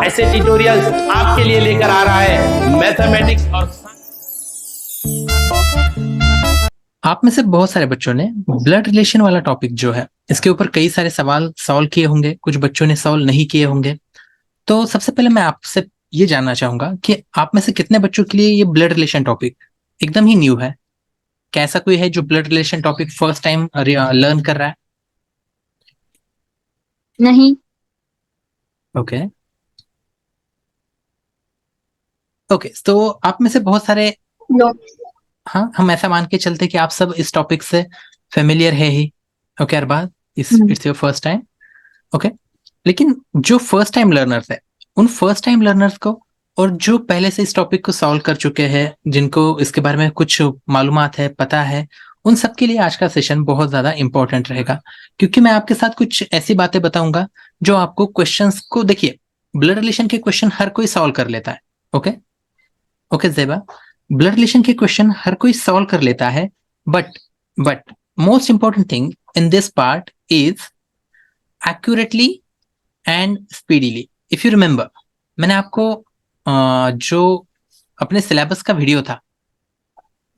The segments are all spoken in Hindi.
ऐसे ट्यूटोरियल्स आपके लिए लेकर आ रहा है मैथमेटिक्स और आप में से बहुत सारे बच्चों ने ब्लड रिलेशन वाला टॉपिक जो है इसके ऊपर कई सारे सवाल सॉल्व किए होंगे, कुछ बच्चों ने सॉल्व नहीं किए होंगे। तो सबसे पहले मैं आपसे ये जानना चाहूंगा कि आप में से कितने बच्चों के लिए ये ब्लड रिलेशन टॉपिक एकदम ही न्यू है? क्या ऐसा कोई है जो blood relation topic first time learn कर रहा है? नहीं। ओके ओके, तो आप में से बहुत सारे, नो। हाँ, हम ऐसा मान के चलते कि आप सब इस टॉपिक से फेमिलियर है ही। Okay Arbaz, it's your first time. Okay, लेकिन जो फर्स्ट टाइम लर्नर्स है उन फर्स्ट टाइम लर्नर्स को और जो पहले से इस टॉपिक को सॉल्व कर चुके हैं, जिनको इसके बारे में कुछ मालूमात है, पता है, उन सब के लिए आज का सेशन बहुत ज्यादा इंपॉर्टेंट रहेगा, क्योंकि मैं आपके साथ कुछ ऐसी बातें बताऊंगा जो आपको क्वेश्चंस को, देखिए, ब्लड रिलेशन के क्वेश्चन हर कोई सॉल्व कर लेता है। Okay okay Zeba, blood relation के क्वेश्चन हर कोई सॉल्व कर लेता है, but most important thing in this part is accurately and speedily. If you remember, मैंने आपको जो अपने सिलेबस का वीडियो था,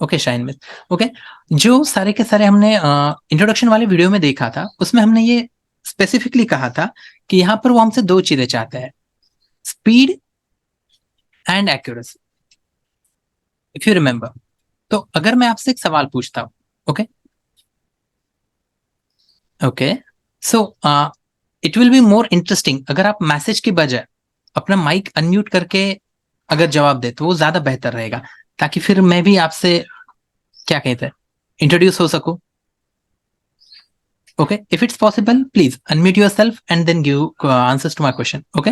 ओके शाइन मिस, ओके, जो सारे के सारे हमने इंट्रोडक्शन वाले वीडियो में देखा था, उसमें हमने ये स्पेसिफिकली कहा था कि यहाँ पर वो हमसे दो चीजें चाहते हैं, speed and accuracy, if you remember. तो अगर मैं आपसे एक सवाल पूछता हूँ, okay okay, so it will be more interesting अगर आप मैसेज की बजाय अपना माइक अनम्यूट करके अगर जवाब दे तो वो ज्यादा बेहतर रहेगा, ताकि फिर मैं भी आपसे, क्या कहते हैं, इंट्रोड्यूस हो सकूं। Okay, if it's possible please unmute yourself and then give answers to my question. Okay,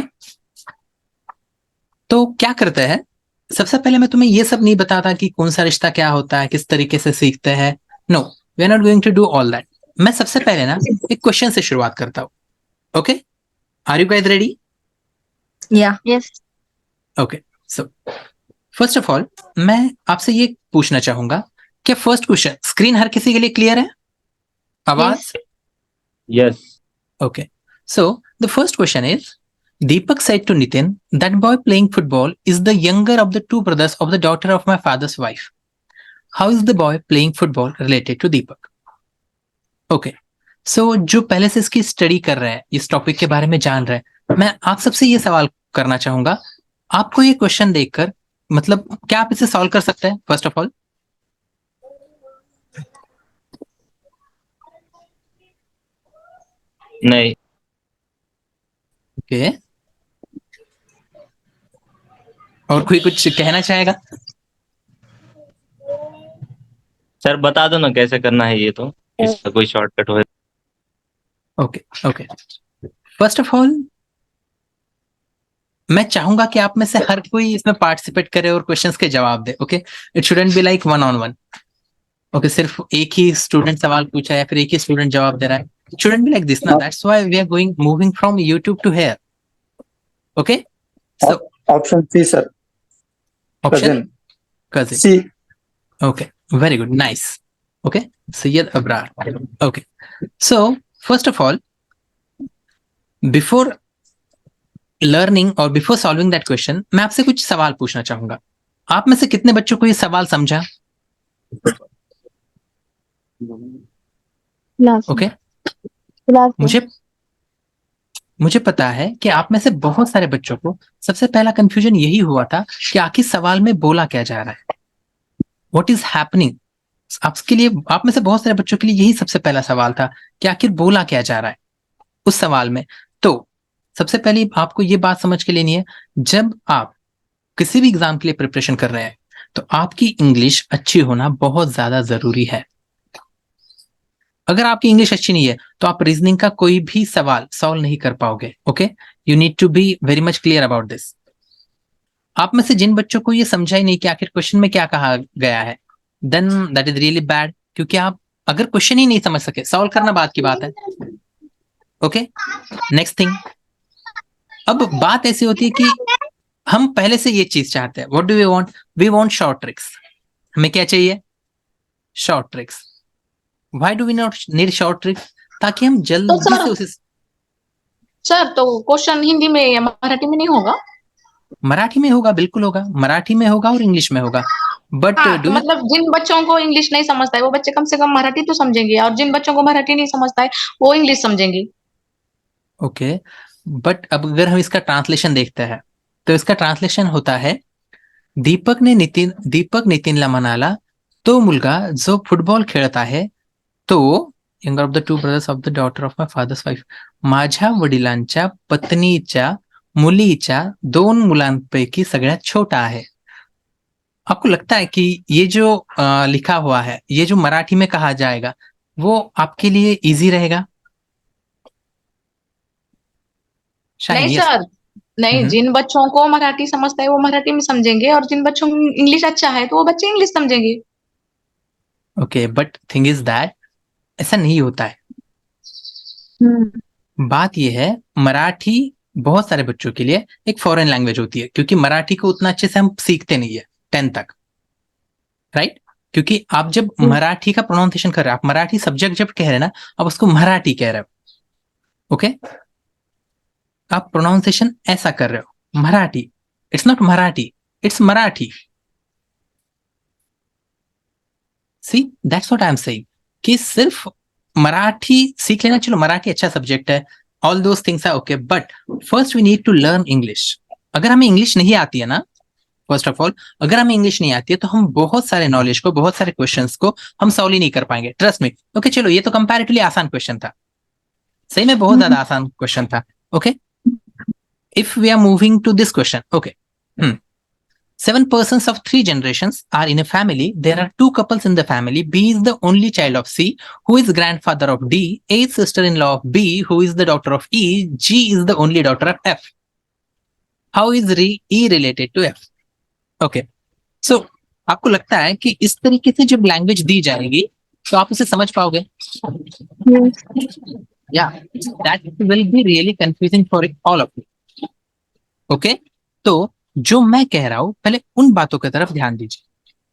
तो क्या करते हैं, सबसे पहले मैं तुम्हें ये सब नहीं बताता कि कौन सा रिश्ता क्या होता है, किस तरीके से सीखते हैं। No, we are not going to do all that. मैं सबसे पहले ना एक क्वेश्चन से शुरुआत करता हूँ। Okay, are you guys ready? या yes. Okay, so first of all मैं आपसे ये पूछना चाहूंगा, क्या फर्स्ट क्वेश्चन स्क्रीन हर किसी के लिए क्लियर है? आवाज? Yes. Okay. So the first question is, Deepak said to Nitin that boy playing football is the younger of the two brothers of the daughter of my father's wife. How is the boy playing football related to Deepak? Okay. So जो पहले से इसकी स्टडी कर रहे हैं, इस टॉपिक के बारे में जान रहे हैं, मैं आप सबसे ये सवाल करना चाहूंगा, आपको ये क्वेश्चन देखकर मतलब क्या आप इसे सॉल्व कर सकते हैं फर्स्ट ऑफ ऑल? नहीं। ओके, और कोई कुछ कहना चाहेगा? सर बता दो ना कैसे करना है, ये तो इसका कोई शॉर्टकट हो। Okay okay, first of all मैं चाहूंगा कि आप में से हर कोई इसमें पार्टिसिपेट करे और क्वेश्चंस के जवाब दे। Okay, it shouldn't be like one on one. Okay, सिर्फ एक ही स्टूडेंट सवाल पूछा है, फिर एक ही स्टूडेंट जवाब दे रहा है, it shouldn't be like this ना, that's why we are going moving from YouTube to here. Okay, so option C sir, option cousin cousin. C. Okay, very good, nice. Okay, Syed Abrar. Okay, so first of all, before learning और बिफोर सॉल्विंग दैट क्वेश्चन, मैं आपसे कुछ सवाल पूछना चाहूंगा। आप में से कितने बच्चों को ये सवाल समझा? ओके, मुझे पता है कि आप में से बहुत सारे बच्चों को सबसे पहला कंफ्यूजन यही हुआ था कि आखिर सवाल में बोला क्या जा रहा है, व्हाट इज हैपनिंग। आपके लिए, आप में से बहुत सारे बच्चों के लिए यही सबसे पहला सवाल था कि आखिर बोला क्या जा रहा है उस सवाल में। तो सबसे पहले आपको ये बात समझ के लेनी है, जब आप किसी भी एग्जाम के लिए प्रिपरेशन कर रहे हैं तो आपकी इंग्लिश अच्छी होना बहुत ज्यादा जरूरी है। अगर आपकी इंग्लिश अच्छी नहीं है तो आप रीजनिंग का कोई भी सवाल सॉल्व नहीं कर पाओगे। Okay, you need to be very much clear about this. आप में से जिन बच्चों को ये समझा ही नहीं कि आखिर क्वेश्चन में क्या कहा गया है, then that is really bad, क्योंकि आप अगर क्वेश्चन ही नहीं समझ सके, सॉल्व करना बात की बात है। ओके, नेक्स्ट थिंग, अब बात ऐसी होती है कि हम पहले से ये चीज चाहते हैं, what do we want? We want short tricks. हमें क्या चाहिए? Short tricks. Why do we not need short tricks? ताकि हम जल्दी से उसे, सर तो क्वेश्चन हिंदी में या मराठी में नहीं होगा? मराठी में होगा, बिल्कुल होगा, मराठी में होगा और इंग्लिश में होगा। बट हाँ, तो डू यू मतलब जिन बच्चों को इंग्लिश नहीं समझता है वो बच्चे कम से कम मराठी तो समझेंगे, और जिन बच्चों को मराठी नहीं समझता है वो इंग्लिश समझेंगे। ओके, बट अब अगर हम इसका ट्रांसलेशन देखते हैं तो इसका ट्रांसलेशन होता है, दीपक नितीनला म्हणाला, तो मुलगा जो फुटबॉल खेळत आहे तो younger of the two brothers of the daughter of my father's wife, माझ्या वडिलांच्या पत्नीच्या मुलीच्या 2 मुलांपैकी सगळ्यात छोटा आहे। आपको लगता है कि ये जो लिखा हुआ है, ये जो मराठी में कहा जाएगा, वो आपके लिए इजी रहेगा? शाहीन, नहीं यस। सर, नहीं, जिन बच्चों को मराठी समझता है वो मराठी में समझेंगे, और जिन बच्चों को इंग्लिश अच्छा है तो वो बच्चे इंग्लिश समझेंगे। Okay, but thing is that ऐसा नहीं होता है। बात यह है, मराठी बहुत सारे बच्चों के लिए एक फॉरेन लैंग्वेज होती है, क्योंकि मराठी को उतना अच्छे से हम सीखते नहीं है 10 तक, राइट? क्योंकि आप जब मराठी का प्रोनाउंसिएशन कर रहे हो, आप मराठी सब्जेक्ट जब कह रहे हैं ना, आप उसको मराठी कह रहे हो, ओके? आप प्रोनाउंसिएशन ऐसा कर रहे हो, Marathi. It's not Marathi, it's Marathi. See, that's what I am saying कि सिर्फ मराठी सीख लेना, चलो मराठी अच्छा सब्जेक्ट है, all those things are okay, but first we need to learn English. अगर हमें इंग्लिश नहीं आती है ना, फर्स्ट ऑफ ऑल अगर हमें इंग्लिश नहीं आती है तो हम बहुत सारे नॉलेज को, बहुत सारे क्वेश्चंस को हम सॉल्व ही नहीं कर पाएंगे, ट्रस्ट मी। ओके, चलो ये तो कंपैरेटिवली आसान क्वेश्चन था, सही में बहुत ज्यादा आसान क्वेश्चन था। Okay, if we are moving to this question, okay, 7 persons of 3 generations are in a family. There are 2 couples in the family. B is the only child of C, who is grandfather of D. A is sister-in-law of B, who is the daughter of E. G is the only daughter of F. How is E related to F? Okay. So, आपको लगता है कि इस तरीके से जब लैंग्वेज दी जाएगी तो आप उसे समझ पाओगे? Yeah, that will be really confusing for all of you. Okay? तो जो मैं कह रहा हूं पहले उन बातों की तरफ ध्यान दीजिए।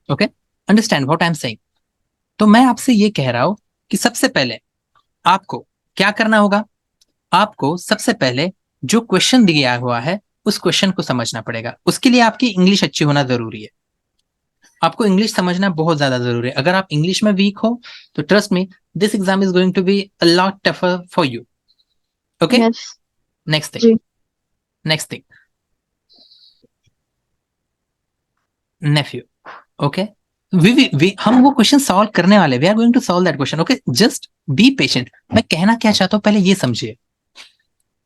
Okay, understand what I am saying. तो मैं आपसे ये कह रहा हूं कि सबसे पहले आपको क्या करना होगा, आपको सबसे पहले जो क्वेश्चन दिया हुआ है उस क्वेश्चन को समझना पड़ेगा। उसके लिए आपकी इंग्लिश अच्छी होना जरूरी है, आपको इंग्लिश समझना बहुत ज्यादा जरूरी है। अगर आप इंग्लिश में वीक हो तो trust me, this exam is going to be a lot tougher for you. Okay, next thing nephew. Okay, हम वो क्वेश्चन सॉल्व करने वाले, we are going to solve that question. Okay, just be patient. मैं कहना क्या चाहता हूं पहले ये समझिए।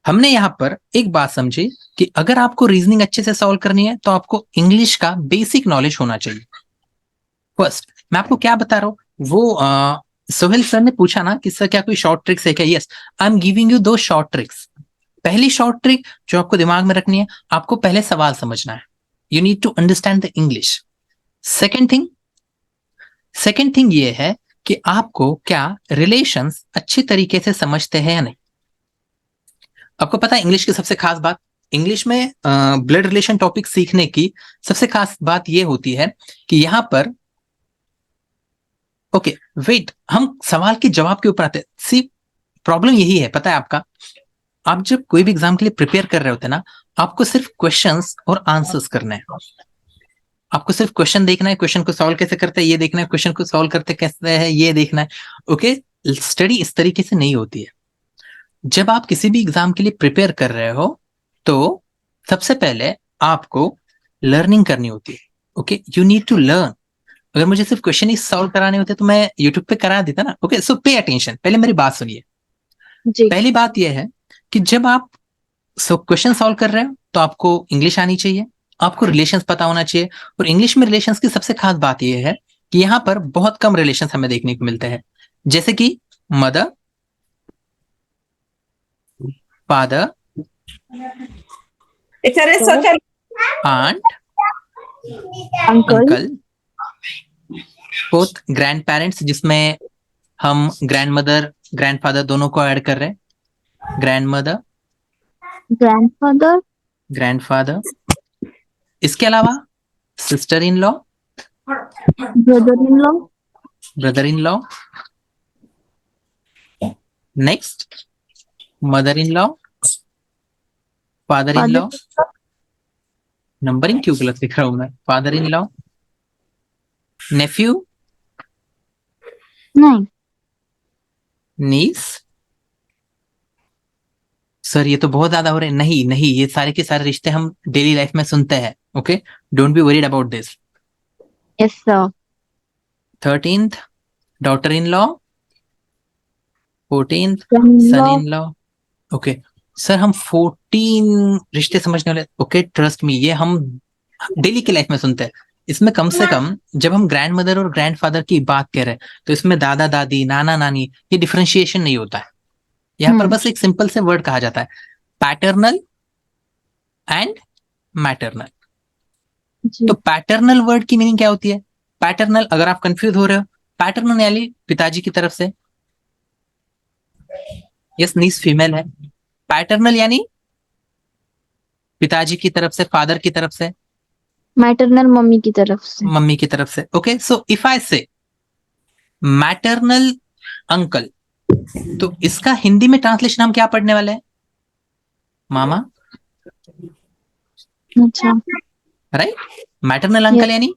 हमने यहां पर एक बात समझी कि अगर आपको रीजनिंग अच्छे से सॉल्व करनी है तो आपको इंग्लिश का बेसिक नॉलेज होना चाहिए। फर्स्ट मैं आपको क्या बता रहा हूं, वो सोहेल सर ने पूछा ना कि सर क्या कोई शॉर्ट ट्रिक्स है क्या? Yes, I am giving you 2 short tricks. पहली शॉर्ट ट्रिक जो आपको दिमाग में रखनी है, आपको पहले सवाल समझना है, you need to understand the English. Second thing ये है कि आपको क्या रिलेशंस अच्छी तरीके से समझते हैं या नहीं। आपको पता है इंग्लिश की सबसे खास बात, इंग्लिश में ब्लड रिलेशन टॉपिक सीखने की सबसे खास बात यह होती है कि यहां पर ओके वेट, हम सवाल के जवाब के ऊपर आते हैं। सी, प्रॉब्लम यही है, पता है आपका, आप जब कोई भी एग्जाम के लिए प्रिपेयर कर रहे होते हैं ना, आपको सिर्फ क्वेश्चंस और आंसर्स करने हैं। आपको सिर्फ क्वेश्चन देखना है, क्वेश्चन को सॉल्व कैसे करते हैं ये देखना है, क्वेश्चन को सॉल्व करते कैसे है ये देखना है। ओके, स्टडी इस तरीके से नहीं होती है। जब आप किसी भी एग्जाम के लिए प्रिपेयर कर रहे हो तो सबसे पहले आपको लर्निंग करनी होती है। Okay, you need to learn. अगर मुझे सिर्फ क्वेश्चन ही सॉल्व कराने होते तो मैं यूट्यूब पे करा देता ना। ओके, सो पे अटेंशन, पहले मेरी बात सुनिए। पहली बात यह है कि जब आप क्वेश्चन सॉल्व कर रहे हो तो आपको इंग्लिश आनी चाहिए, आपको रिलेशंस पता होना चाहिए। और इंग्लिश में रिलेशंस की सबसे खास बात यह है कि यहाँ पर बहुत कम रिलेशंस हमें देखने को मिलते हैं, जैसे कि mother, father, aunt, uncle, both grandparents, जिसमें हम ग्रैंड मदर ग्रैंड फादर दोनों को ऐड कर रहे हैं, ग्रैंड मदर, ग्रैंड फादर, इसके अलावा sister in law, brother in law, next mother in law, father in law, numbering क्यों गलत लिख रहा हूं मैं, फादर इन लॉ, नेफ्यू, नहीं, नीस। सर ये तो बहुत ज्यादा हो रहे हैं। नहीं नहीं, ये सारे के सारे रिश्ते हम डेली लाइफ में सुनते हैं। Okay, don't be worried about this. Yes sir, 13th daughter in law, 14th son in son law, in law. Okay sir, हम 14 रिश्ते समझने वाले। ओके ट्रस्ट मी, ये हम डेली की लाइफ में सुनते हैं। इसमें कम से कम जब हम ग्रैंड मदर और ग्रैंड फादर की बात कर रहे हैं तो इसमें दादा दादी, नाना नानी, ये डिफरेंशिएशन नहीं होता है। यहाँ पर बस एक सिंपल से वर्ड कहा जाता है, पैटर्नल एंड मैटरनल। जी, तो पैटर्नल वर्ड की मीनिंग क्या होती है? पैटर्नल, अगर आप कंफ्यूज हो रहे हो, पैटर्नल यानी पिताजी की तरफ से। यस, नीस फीमेल है। पैटर्नल यानी पिताजी की तरफ से, फादर की तरफ से, मैटरनल मम्मी की तरफ से। मम्मी की तरफ से। ओके, सो इफ आई से मैटरनल अंकल, तो इसका हिंदी में ट्रांसलेशन हम क्या पढ़ने वाले हैं? मामा, अच्छा, राइट? मैटरनल अंकल यानी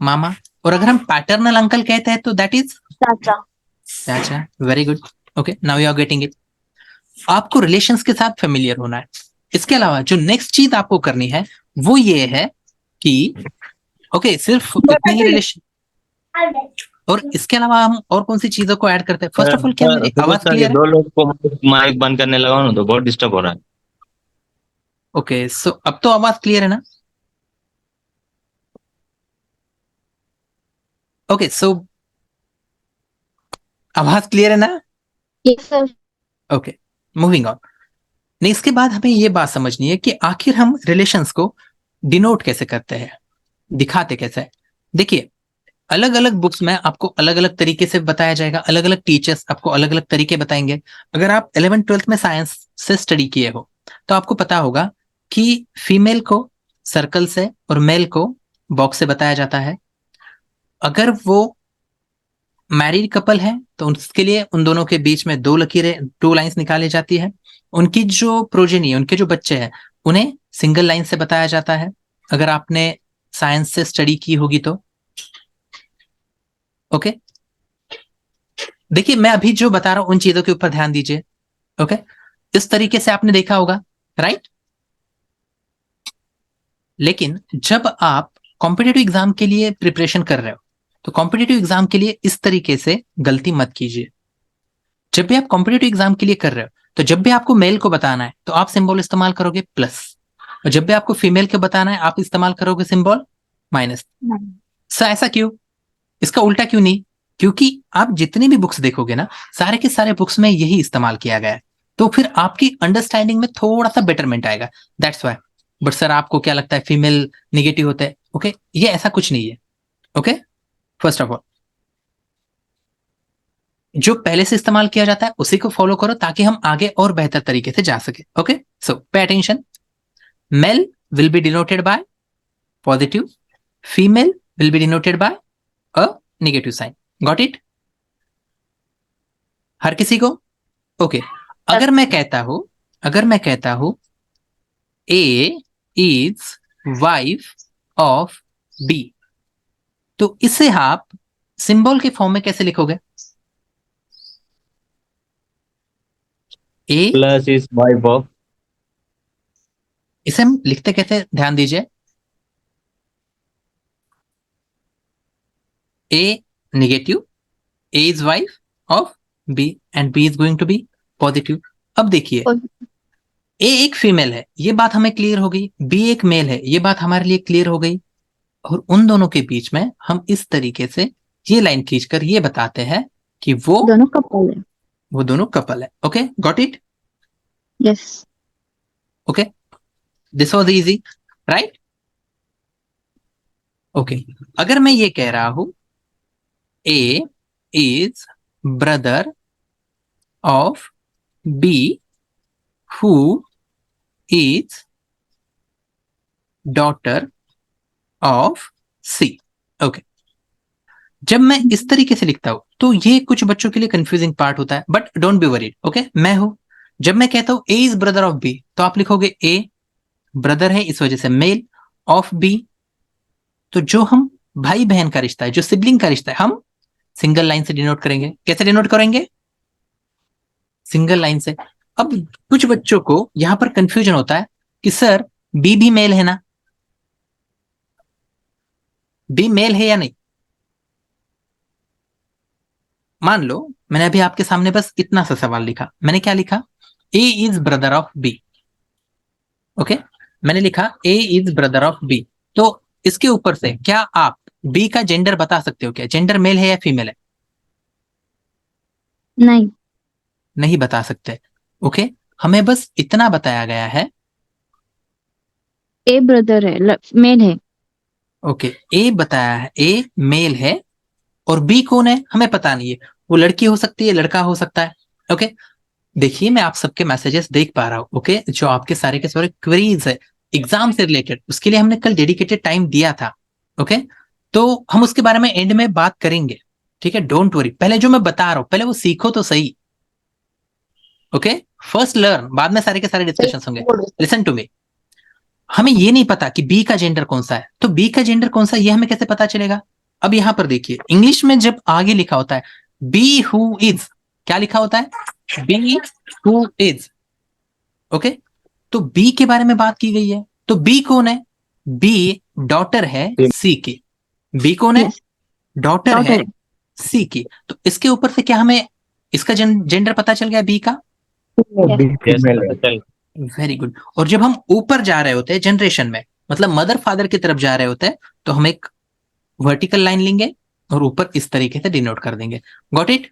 मामा। और अगर हम पैटर्नल अंकल कहते हैं तो दैट इज चाचा। चाचा। Very good. Okay, now you are getting it. आपको रिलेशंस के साथ फेमिलियर होना है। इसके अलावा जो नेक्स्ट चीज आपको करनी है वो ये है कि ओके, सिर्फ इतने ही रिलेशन, और इसके अलावा हम और कौन सी चीजों को ऐड करते हैं? फर्स्ट ऑफ ऑल, क्या मेरी सुबह आवाज सर, ये क्लियर है? दो लोग को माइक बंद करने लगा ना तो बहुत डिस्टर्ब हो रहा है। ओके, सो अब तो आवाज क्लियर है ना? ओके, सो आवाज क्लियर है ना? Yes sir. Okay, moving on. नहीं, इसके बाद हमें ये बात समझनी है कि आखिर हम रिलेशंस को डिनोट कैसे करते हैं, दिखाते कैसे हैं। देखिए, अलग अलग बुक्स में आपको अलग अलग तरीके से बताया जाएगा, अलग अलग टीचर्स आपको अलग अलग तरीके बताएंगे। अगर आप 11th-12th में साइंस से स्टडी किए हो तो आपको पता होगा कि फीमेल को सर्कल से और मेल को बॉक्स से बताया जाता है। अगर वो मैरिड कपल है तो उसके लिए उन दोनों के बीच में दो लकीरें, 2 लाइंस निकाली जाती है। उनकी जो प्रोजेनी, उनके जो बच्चे हैं, उन्हें सिंगल लाइन से बताया जाता है, अगर आपने साइंस से स्टडी की होगी तो। ओके, देखिए मैं अभी जो बता रहा हूं उन चीजों के ऊपर ध्यान दीजिए। ओके, इस तरीके से आपने देखा होगा, राइट? लेकिन जब आप कॉम्पिटेटिव एग्जाम के लिए प्रिपरेशन कर रहे हो तो कॉम्पिटेटिव एग्जाम के लिए इस तरीके से गलती मत कीजिए। जब भी आप कॉम्पिटेटिव एग्जाम के लिए कर रहे हो तो जब भी आपको मेल को बताना है तो आप सिंबल इस्तेमाल करोगे प्लस, और जब भी आपको फीमेल को बताना है आप इस्तेमाल करोगे सिंबल माइनस। सर ऐसा क्यों? इसका उल्टा क्यों नहीं? क्योंकि आप जितनी भी बुक्स देखोगे ना, सारे के सारे बुक्स में यही इस्तेमाल किया गया है, तो फिर आपकी अंडरस्टैंडिंग में थोड़ा सा बेटरमेंट आएगा, दैट्स वाई। बट सर आपको क्या लगता है फीमेल निगेटिव होता है? ओके, ये ऐसा कुछ नहीं है। ओके, फर्स्ट ऑफ ऑल जो पहले से इस्तेमाल किया जाता है उसी को फॉलो करो ताकि हम आगे और बेहतर तरीके से जा सके। Okay, so pay attention. Male will be denoted by positive, female will be denoted by a negative sign. Got it? हर किसी को? ओके, अगर मैं कहता हूं A is wife of B, तो इसे आप सिंबल के फॉर्म में कैसे लिखोगे? A, plus is wife of. इसे हम लिखते कैसे, ध्यान दीजिए। A negative, A is wife of B and B is going to be positive. अब देखिए, ए एक फीमेल है, ये बात हमें क्लियर हो गई, बी एक मेल है, ये बात हमारे लिए क्लियर हो गई, और उन दोनों के बीच में हम इस तरीके से ये लाइन खींचकर ये बताते हैं कि वो दोनों कपल है। दोनों कपल है। Okay, got it? Yes. Okay, this was easy, right? Okay, अगर मैं ये कह रहा हूं A is brother of B who is daughter of C. Okay, जब मैं इस तरीके से लिखता हूं तो ये कुछ बच्चों के लिए कंफ्यूजिंग पार्ट होता है, but don't be worried. Okay, मैं हूं, जब मैं कहता हूं A is brother of B तो आप लिखोगे ए ब्रदर है इस वजह से मेल ऑफ बी, तो जो हम भाई बहन का रिश्ता है, जो सिबलिंग का रिश्ता है, हम सिंगल लाइन से डिनोट करेंगे। कैसे डिनोट करेंगे? सिंगल लाइन से। अब कुछ बच्चों को यहां पर कंफ्यूजन होता है कि सर बी भी मेल है ना, बी मेल है या नहीं। मान लो मैंने अभी आपके सामने बस इतना सा सवाल लिखा, मैंने क्या लिखा? A is brother of B. Okay, मैंने लिखा A is brother of B. तो इसके ऊपर से क्या आप बी का जेंडर बता सकते हो? क्या जेंडर मेल है या फीमेल है? नहीं। नहीं बता सकते। ओके, हमें बस इतना बताया गया है। ए ब्रदर है, मेल है। ओके, ए बताया है, ए मेल है, और बी कौन है हमें पता नहीं है। वो लड़की हो सकती है, लड़का हो सकता है। ओके, देखिए मैं आप सबके मैसेजेस देख पा रहा हूँ। ओके, जो आपके सारे के सारे क्वेरीज है एग्जाम से रिलेटेड, उसके लिए हमने कल डेडिकेटेड टाइम दिया था। ओके, तो हम उसके बारे में एंड में बात करेंगे। ठीक है, डोंट वरी, पहले जो मैं बता रहा हूँ पहले वो सीखो तो सही। ओके, फर्स्ट लर्न, बाद में सारे के सारे डिस्कशन होंगे। लिसन टू मी, हमें ये नहीं पता कि बी का जेंडर कौन सा है, तो बी का जेंडर कौन सा है ये हमें कैसे पता चलेगा? अब यहां पर देखिए, इंग्लिश में जब आगे लिखा होता है बी हु इज, क्या लिखा होता है? B who is. ओके, तो बी के बारे में बात की गई है, तो बी कौन है? बी डॉटर है सी की। बी कौन है? Yes. डॉटर है Daughter. सी की। तो इसके ऊपर से क्या हमें इसका जेंडर पता चल गया बी का? Yes. यस पता चल। Very good. और जब हम ऊपर जा रहे होते हैं जनरेशन में, मतलब मदर फादर की तरफ जा रहे होते हैं, तो हम एक वर्टिकल लाइन लेंगे और ऊपर इस तरीके से डिनोट कर देंगे। Got it?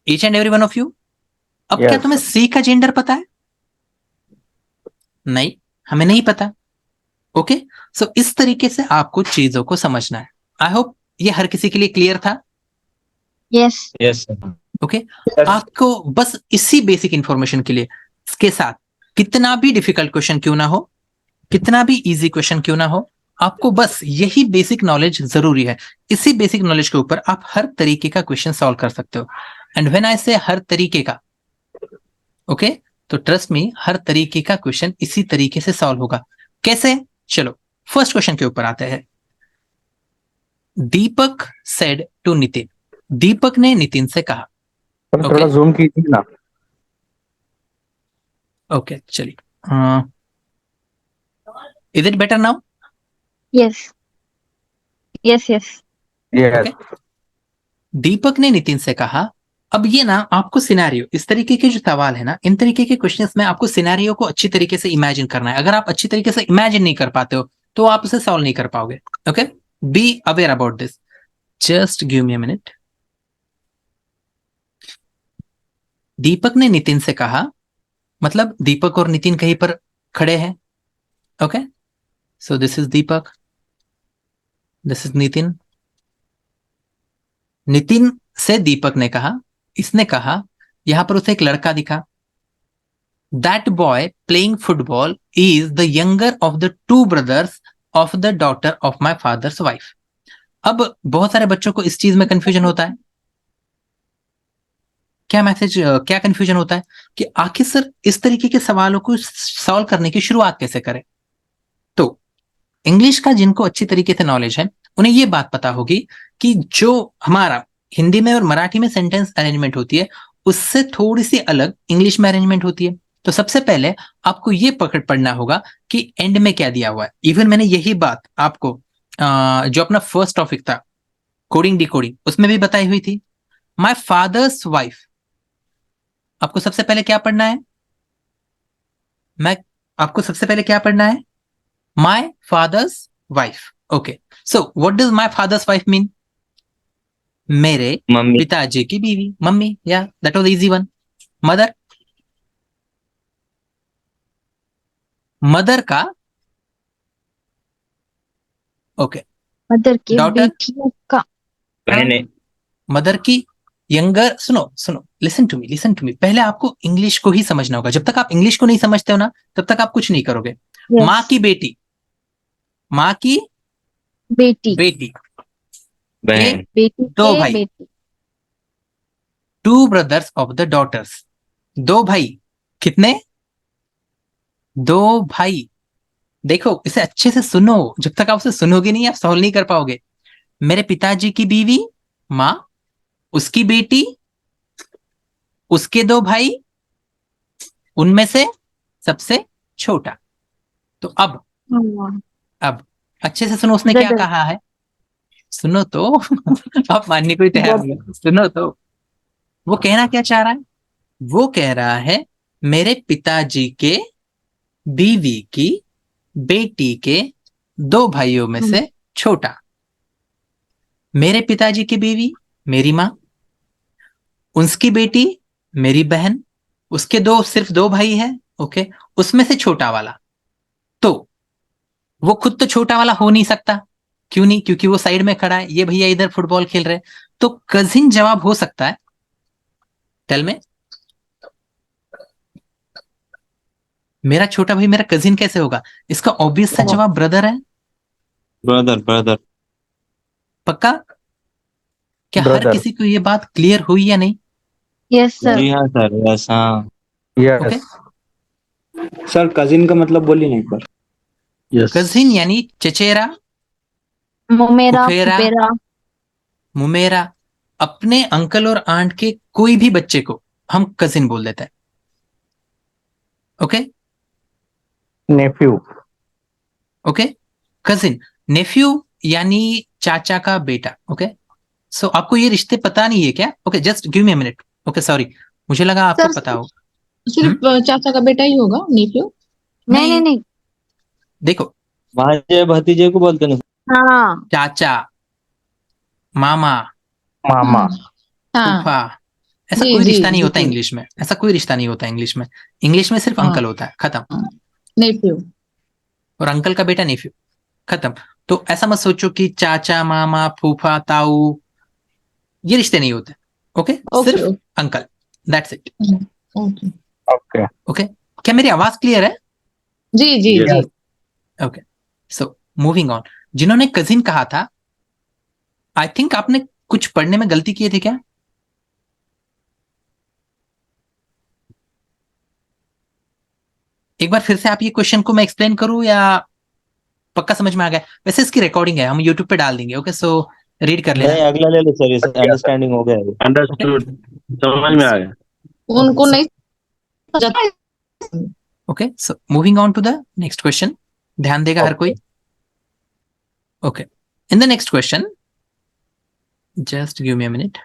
Each and every one of you. अब क्या तुम्हें सी का जेंडर पता है? नहीं, हमें नहीं पता। ओके, सो इस तरीके से आपको चीजों को समझना है। आई होप ये हर किसी के लिए क्लियर था। Yes. यस ओके, आपको बस इसी बेसिक इंफॉर्मेशन के लिए, इसके साथ कितना भी डिफिकल्ट क्वेश्चन क्यों ना हो, कितना भी इजी क्वेश्चन क्यों ना हो, आपको बस यही बेसिक नॉलेज जरूरी है। इसी बेसिक नॉलेज के ऊपर आप हर तरीके का क्वेश्चन सॉल्व कर सकते हो। एंड व्हेन आई से हर तरीके का, ओके, तो ट्रस्ट मी, हर तरीके का क्वेश्चन इसी तरीके से सॉल्व होगा। कैसे? चलो फर्स्ट क्वेश्चन के ऊपर आते हैं। दीपक सेड टू नितिन, दीपक ने नितिन से कहा। थोड़ा जूम कीजिए ना। ओके, चलिए, is it better now? Yes. Yes. Yes. Yes. Deepak ने नितिन से कहा। अब ये ना आपको सिनेरियो, इस तरीके के जो सवाल है ना, इन तरीके के क्वेश्चंस में आपको सिनेरियो को अच्छी तरीके से इमेजिन करना है। अगर आप अच्छी तरीके से इमेजिन नहीं कर पाते हो तो आप उसे सॉल्व नहीं कर पाओगे। Okay, be aware about this. Just give me a minute. Deepak ने नितिन से कहा, मतलब दीपक और नितिन कहीं पर खड़े हैं। Okay, so this is Deepak, this is Nitin. Nitin से दीपक ने कहा, इसने कहा, यहां पर उसे एक लड़का दिखा। That boy playing football is the younger of the two brothers of the daughter of my father's wife. अब बहुत सारे बच्चों को इस चीज में कंफ्यूजन होता है। क्या मैसेज, क्या कंफ्यूजन होता है कि आखिर सर इस तरीके के सवालों को सॉल्व करने की शुरुआत कैसे करें? तो इंग्लिश का जिनको अच्छी तरीके से नॉलेज है उन्हें ये बात पता होगी कि जो हमारा हिंदी में और मराठी में सेंटेंस अरेंजमेंट होती है उससे थोड़ी सी अलग इंग्लिश में अरेंजमेंट होती है। तो सबसे पहले आपको ये पढ़ना होगा कि एंड में क्या दिया हुआ है। इवन मैंने यही बात आपको जो अपना फर्स्ट टॉपिक था कोडिंग डिकोडिंग उसमें भी बताई हुई थी। माय फादर्स वाइफ, आपको सबसे पहले क्या पढ़ना है? आपको सबसे पहले क्या पढ़ना है? My father's wife. Okay, so what does my father's wife mean? मेरे मम्मी पिताजी की बीवी, मम्मी। या that was easy one. Mother, mother का, ओके, मदर की Daughter. बेटियों का। बहने मदर की यंगर। सुनो सुनो, लिसन टू मी, पहले आपको इंग्लिश को ही समझना होगा। जब तक आप इंग्लिश को नहीं समझते हो ना तब तक आप कुछ नहीं करोगे। Yes. माँ की बेटी, माँ की बेटी। बेटी, बहन बेटी दो के भाई। बेटी। Two brothers of the daughters, दो भाई। कितने? दो भाई, देखो इसे अच्छे से सुनो, जब तक आप उसे सुनोगे नहीं आप सॉल्व नहीं कर पाओगे। मेरे पिताजी की बीवी माँ, उसकी बेटी, उसके दो भाई, उनमें से सबसे छोटा। तो अब अच्छे से सुनो, उसने क्या ब्रदर। कहा है, सुनो तो आप मानने को ही तैयार हो, सुनो तो। वो कहना क्या चाह रहा है, वो कह रहा है मेरे पिताजी के बीवी की बेटी के दो भाइयों में से छोटा। मेरे पिताजी की बीवी मेरी माँ, उसकी बेटी मेरी बहन, उसके दो सिर्फ दो भाई है, ओके, उसमें से छोटा वाला। तो वो खुद तो छोटा वाला हो नहीं सकता, क्यों नहीं, क्योंकि वो साइड में खड़ा है, ये भैया इधर फुटबॉल खेल रहे हैं। तो कजिन जवाब हो सकता है। टेल में, मेरा छोटा भाई मेरा कजिन कैसे होगा, इसका ऑब्वियस सा जवाब ब्रदर है। Brother brother. पक्का? क्या हर ब्रदर। किसी को ये बात क्लियर हुई या नहीं? Yes sir. जी हाँ सर, यस हाँ। Okay, yes. सर कजिन का मतलब बोलिए ना एक बार। कजिन यानी चचेरा, मोमेरा फुफेरा, फुफेरा। मुमेरा। अपने अंकल और आंट के कोई भी बच्चे को हम कजिन बोल देते हैं। Okay nephew. Okay, cousin, nephew यानी चाचा का बेटा। ओके, सो आपको ये रिश्ते पता नहीं है क्या? Okay, just give me a minute. Okay, sorry, मुझे लगा आपको सर पता हो। सिर्फ चाचा का बेटा ही होगा नेफ्यू? नहीं नहीं नहीं। देखो, भांजे भतीजे को बोलते ना। हाँ। चाचा, मामा, मामा। हाँ फूफा, ऐसा जी कोई जी रिश्ता नहीं होता बिल्कुल। इंग्लिश में, ऐसा कोई रिश्ता नहीं होता इंग्लिश में। इंग्लिश में सिर्फ हाँ अंकल होता है, खत्म। नेफ्यू। और अंकल का बेटा नेफ्यू, खत्म। तो ऐसा मत सोचो कि चाचा, मामा, फूफा, ताऊ, ये रिश्ते नहीं होते। ओके, ओके सिर्फ okay uncle, that's it. Okay. Okay. Okay, क्या मेरी आवाज क्लियर है? जी जी जी। Okay, so moving on. जिन्होंने कजिन कहा था, आई थिंक आपने कुछ पढ़ने में गलती की थी क्या? एक बार फिर से आप ये क्वेश्चन को मैं एक्सप्लेन करूं या पक्का समझ में आ गया? वैसे इसकी रिकॉर्डिंग है, हम यूट्यूब पे डाल देंगे। ओके, सो रीड कर लेना। नहीं, अगला ले लो सर, इसे अंडरस्टैंडिंग हो गया है। अंडरस्टूड, समझ में आ गया। उनको नहीं समझा। Okay, so moving on to the next question. ध्यान देगा हर कोई। Okay, in the next question, just give me a minute.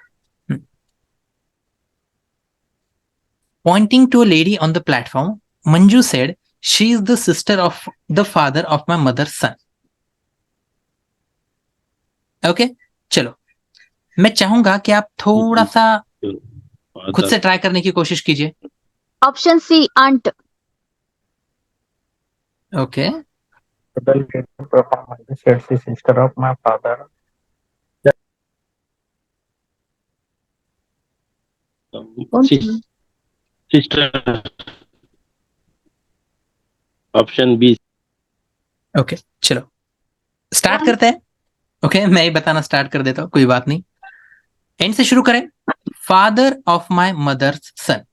Pointing to a lady on the platform, Manju said, "She is the sister of the father of my mother's son." Okay, चलो, मैं चाहूंगा कि आप थोड़ा सा खुद से ट्राई करने की कोशिश कीजिए। Option C aunt. Okay, sister of my father. Sister, option B. Okay, चलो स्टार्ट करते हैं। ओके, मैं ही बताना स्टार्ट कर देता हूं, कोई बात नहीं। एंड से शुरू करें। फादर ऑफ माय मदर्स सन,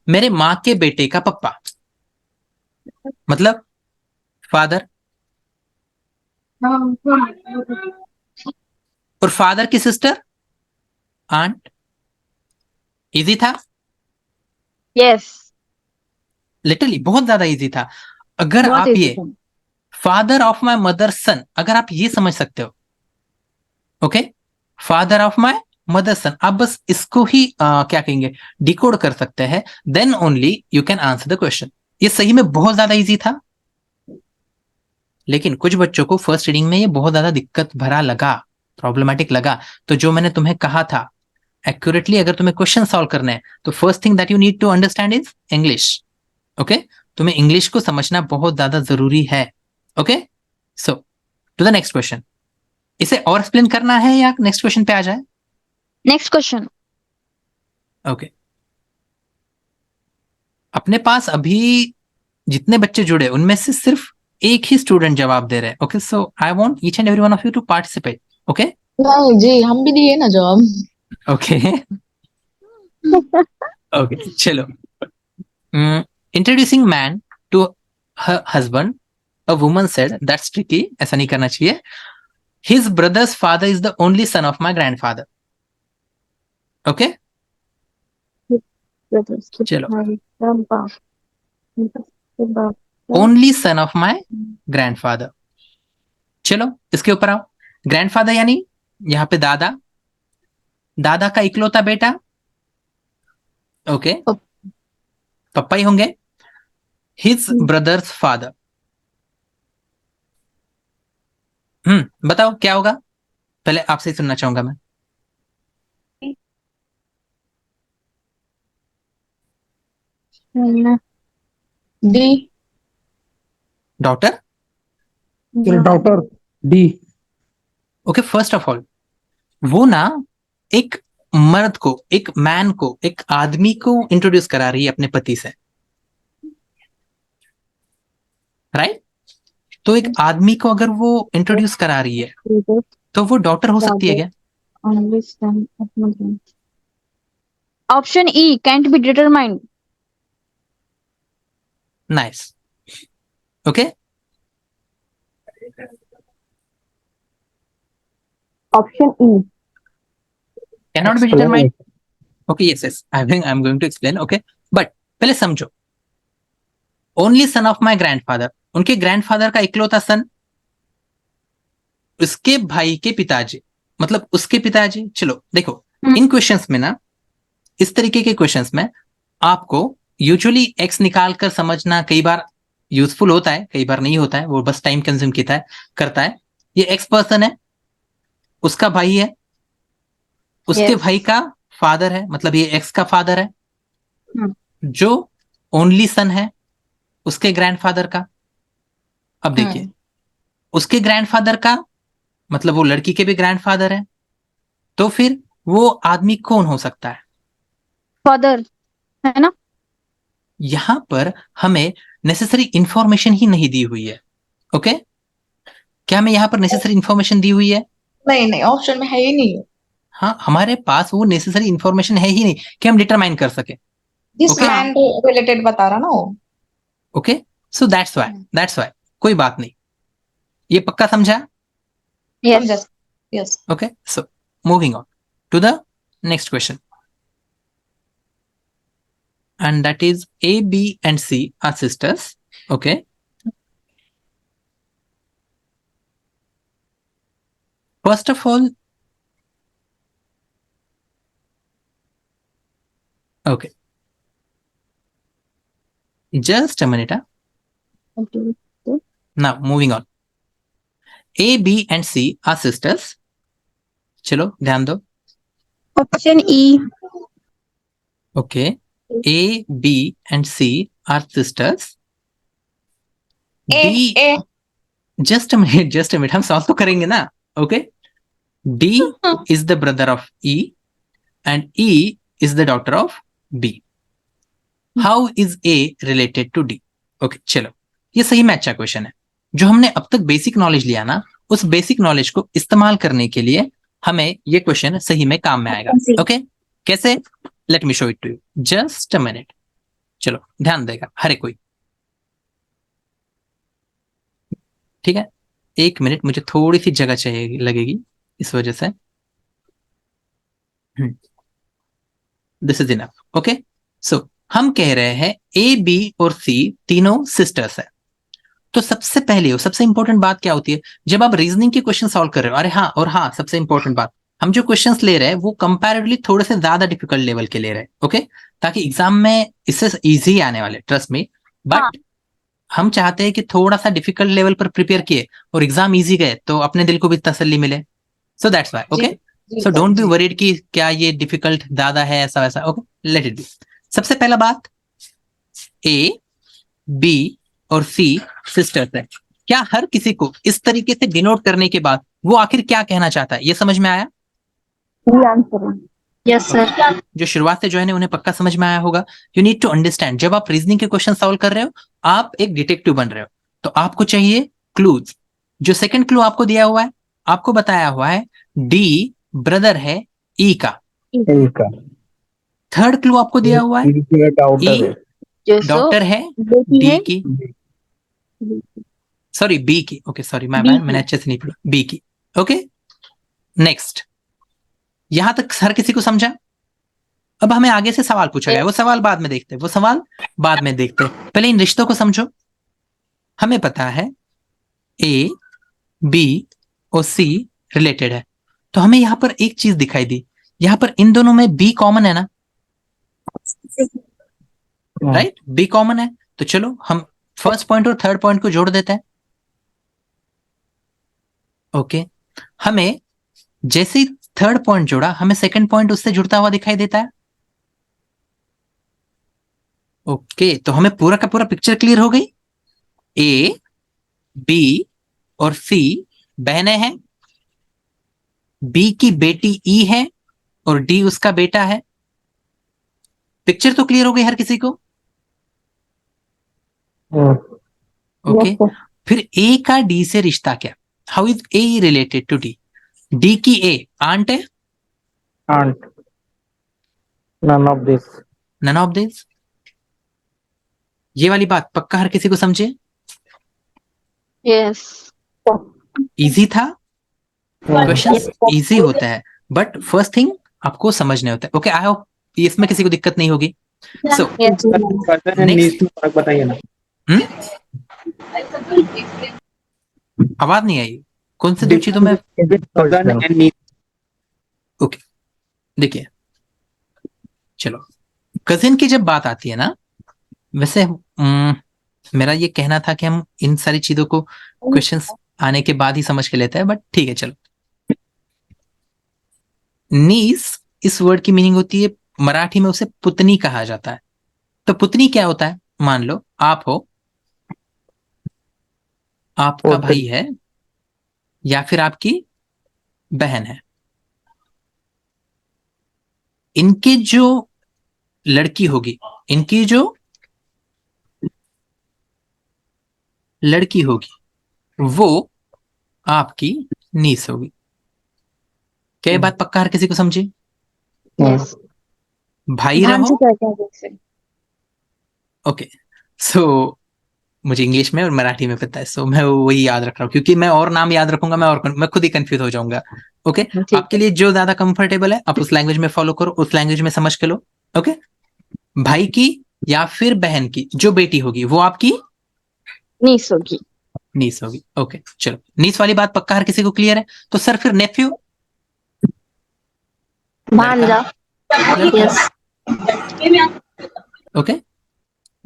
मेरे माँ के बेटे का पप्पा, मतलब फादर। और फादर की सिस्टर आंट। इजी था, यस। लिटरली बहुत ज्यादा इजी था। अगर बहुत आप easy ये था। फादर ऑफ माय मदर सन, अगर आप ये समझ सकते हो, okay, father of my mother सन, आप बस इसको ही क्या कहेंगे, डिकोड कर सकते हैं, then only you can answer the question. ये सही में बहुत ज्यादा इजी था, लेकिन कुछ बच्चों को फर्स्ट रीडिंग में ये बहुत ज्यादा दिक्कत भरा लगा, प्रॉब्लमेटिक लगा। तो जो मैंने तुम्हें कहा था, एक्यूरेटली अगर तुम्हें क्वेश्चन सॉल्व करना है तो first thing that you need to understand is English. Okay, तुम्हें इंग्लिश को समझना बहुत ज्यादा जरूरी है। Okay, so to the next question. इसे और एक्सप्लेन करना है या नेक्स्ट क्वेश्चन पे आ जाए? Next question. ओके, अपने पास अभी जितने बच्चे जुड़े उनमें से सिर्फ एक ही स्टूडेंट जवाब दे रहे हैं। Okay, so I want each and every one of you to participate. Okay नहीं जी, हम भी दिए ना जवाब। ओके ओके, चलो। Introducing man to her husband, a woman said that's tricky, ऐसा नहीं करना चाहिए. His brother's father is the only son of my grandfather. Okay, चलो. Only son of my grandfather. चलो इसके ऊपर आओ. ग्रैंडफादर यानी यहाँ पे दादा, दादा का इकलौता बेटा. ओके, पप्पा ही होंगे. His brother's father. बताओ क्या होगा. पहले आपसे ही सुनना चाहूंगा मैं. D. Daughter. Doctor D. Okay, first of all वो ना एक मर्द को, एक मैन को, एक आदमी को इंट्रोड्यूस करा रही है अपने पति से, राइट? तो एक आदमी को अगर वो इंट्रोड्यूस करा रही है तो वो डॉटर हो सकती है क्या? Option E can't be determined. Nice. Okay, option E cannot be determined. Okay, yes yes, I am going to explain. Okay, but पहले समझो. Only son of my grandfather, उनके ग्रैंडफादर का इकलौता सन, उसके भाई के पिताजी, मतलब उसके पिताजी. चलो देखो, इन क्वेश्चंस में ना, इस तरीके के क्वेश्चंस में आपको यूजुअली एक्स निकाल कर समझना कई बार यूजफुल होता है, कई बार नहीं होता है, वो बस टाइम कंज्यूम करता है. ये एक्स पर्सन है, उसका भाई है, उसके भाई का फादर है, मतलब ये एक्स का फादर है, जो ओनली सन है उसके ग्रैंडफादर का. अब देखिए, उसके ग्रैंडफादर का मतलब वो लड़की के भी ग्रैंडफादर है, तो फिर वो आदमी कौन हो सकता है? फादर, है ना? यहां पर हमें नेसेसरी इंफॉर्मेशन ही नहीं दी हुई है. ओके, क्या हमें यहां पर नेसेसरी इंफॉर्मेशन दी हुई है? नहीं नहीं, ऑप्शन में है ही नहीं. हाँ, हमारे पास वो नेसेसरी इंफॉर्मेशन है ही नहीं कि हम डिटरमाइन कर सके. जिस Okay. मैन रिलेटेड बता रहा ना वो. ओके, सो दैट्स वाई कोई बात नहीं, ये पक्का समझा? समझा. Yes. Okay, so moving on to the next question, and that is A, B, and C are sisters. Okay, first of all, okay, just a minute. Now moving on. A, B, and C are sisters. चलो ध्यान दो. Option E. Okay, A, B, and C are sisters. A. Just a minute, हम सॉल्व तो करेंगे ना. Okay, D is the brother of E and E is the daughter of B. How is A related to D? Okay, चलो, ये सही में अच्छा क्वेश्चन है. जो हमने अब तक बेसिक नॉलेज लिया ना, उस बेसिक नॉलेज को इस्तेमाल करने के लिए हमें ये क्वेश्चन सही में काम में आएगा. ओके, कैसे? Let me show it to you. Just a minute. चलो ध्यान देगा हर कोई. ठीक है, एक मिनट, मुझे थोड़ी सी जगह चाहिए लगेगी इस वजह से. This is enough. ओके, सो हम कह रहे हैं ए, बी और सी तीनों सिस्टर्स है. तो सबसे पहले सबसे इंपॉर्टेंट बात क्या होती है जब आप रीजनिंग के क्वेश्चन सॉल्व कर रहे हो? अरे हाँ, और हाँ, सबसे इंपॉर्टेंट बात, हम जो क्वेश्चंस ले रहे हैं वो कंपैरेटिवली थोड़े से ज्यादा डिफिकल्ट लेवल के ले रहे हैं. ओके, ताकि एग्जाम में इससे इजी आने वाले, ट्रस्ट मी. बट हम चाहते हैं कि थोड़ा सा डिफिकल्ट लेवल पर प्रिपेयर किए और एग्जाम इजी गए तो अपने दिल को भी तसल्ली मिले. So that's why. Okay, so don't be worried कि क्या ये डिफिकल्ट ज्यादा है, ऐसा वैसा. Okay, let it be. सबसे पहला बात, ए, बी और सी सिस्टर्स है. क्या हर किसी को इस तरीके से डिनोट करने के बाद वो आखिर क्या कहना चाहता है, ये समझ में आया? Yes sir. जो शुरुआत से ज्वाइन है उन्हें पक्का समझ में आया होगा. यू नीड टू अंडरस्टैंड, जब आप रीजनिंग के क्वेश्चन सॉल्व कर रहे हो, आप एक डिटेक्टिव बन रहे हो, तो आपको चाहिए क्लूज. जो सेकंड क्लू आपको दिया हुआ है, आपको बताया हुआ है डी ब्रदर है ई का. थर्ड क्लू आपको दिया हुआ है डॉक्टर है. जो सो डॉटर है बेटी डी है की, सॉरी बी की, okay sorry my be bad, की। मैंने अच्छे से नहीं पढ़ा, बी की। ओके नेक्स्ट, यहां तक हर किसी को समझा? अब हमें आगे से सवाल पूछा गया, वो सवाल बाद में देखते हैं, वो सवाल बाद में देखते हैं, पहले इन रिश्तों को समझो। हमें पता है ए बी और सी रिलेटेड है, तो हमें यहां पर एक चीज दिखाई दी, यहां पर इन दोनों में बी कॉमन है ना, राइट? बी कॉमन है, तो चलो हम फर्स्ट पॉइंट और थर्ड पॉइंट को जोड़ देते हैं। ओके, हमें जैसे ही थर्ड पॉइंट जोड़ा, हमें सेकंड पॉइंट उससे जुड़ता हुआ दिखाई देता है। ओके, तो हमें पूरा का पूरा पिक्चर क्लियर हो गई। ए बी और सी बहनें हैं, बी की बेटी ई है और डी उसका बेटा है। पिक्चर तो क्लियर हो गई हर किसी को? ओके, फिर ए का डी से रिश्ता क्या? How is A related to D? D की ए आंट है? Aunt. None of this. None of this. ये वाली बात पक्का हर किसी को समझे? यस इजी था, क्वेश्चंस इजी होता है, बट फर्स्ट थिंग आपको समझने होता है। ओके, आई होप इसमें किसी को दिक्कत नहीं होगी। सो यस नेक्स्ट, बताइए ना। आवाज नहीं आई, कौन से दो चीजों में? ओके देखिए, चलो कजिन की जब बात आती है ना, वैसे मेरा ये कहना था कि हम इन सारी चीजों को क्वेश्चंस आने के बाद ही समझ के लेते हैं, बट ठीक है चलो। नीस, इस वर्ड की मीनिंग होती है, मराठी में उसे पुतनी कहा जाता है। तो पुतनी क्या होता है? मान लो आप हो, आपका पुतनी। भाई है या फिर आपकी बहन है, इनके जो लड़की होगी, इनकी जो लड़की होगी वो आपकी नीस होगी। क्या ये बात पक्का हर किसी को समझी? यस भाई रहो, भांजी कहते हैं जैसे। ओके सो मुझे इंग्लिश में और मराठी में पता है, सो मैं वही याद रख रहा हूँ, क्योंकि मैं और नाम याद रखूंगा मैं खुद ही कंफ्यूज हो जाऊंगा। ओके, ठीक आपके लिए जो ज्यादा कंफर्टेबल है आप उस लैंग्वेज में फॉलो करो, उस लैंग्वेज में समझ के लो। ओके, भाई की या फिर बहन की जो बेटी होगी वो आपकी नीस होगी। नीस होगी। ओके चलो, नीस वाली बात पक्का हर किसी को क्लियर है। तो सर फिर नेफ्यू, भांजा। यस ओके,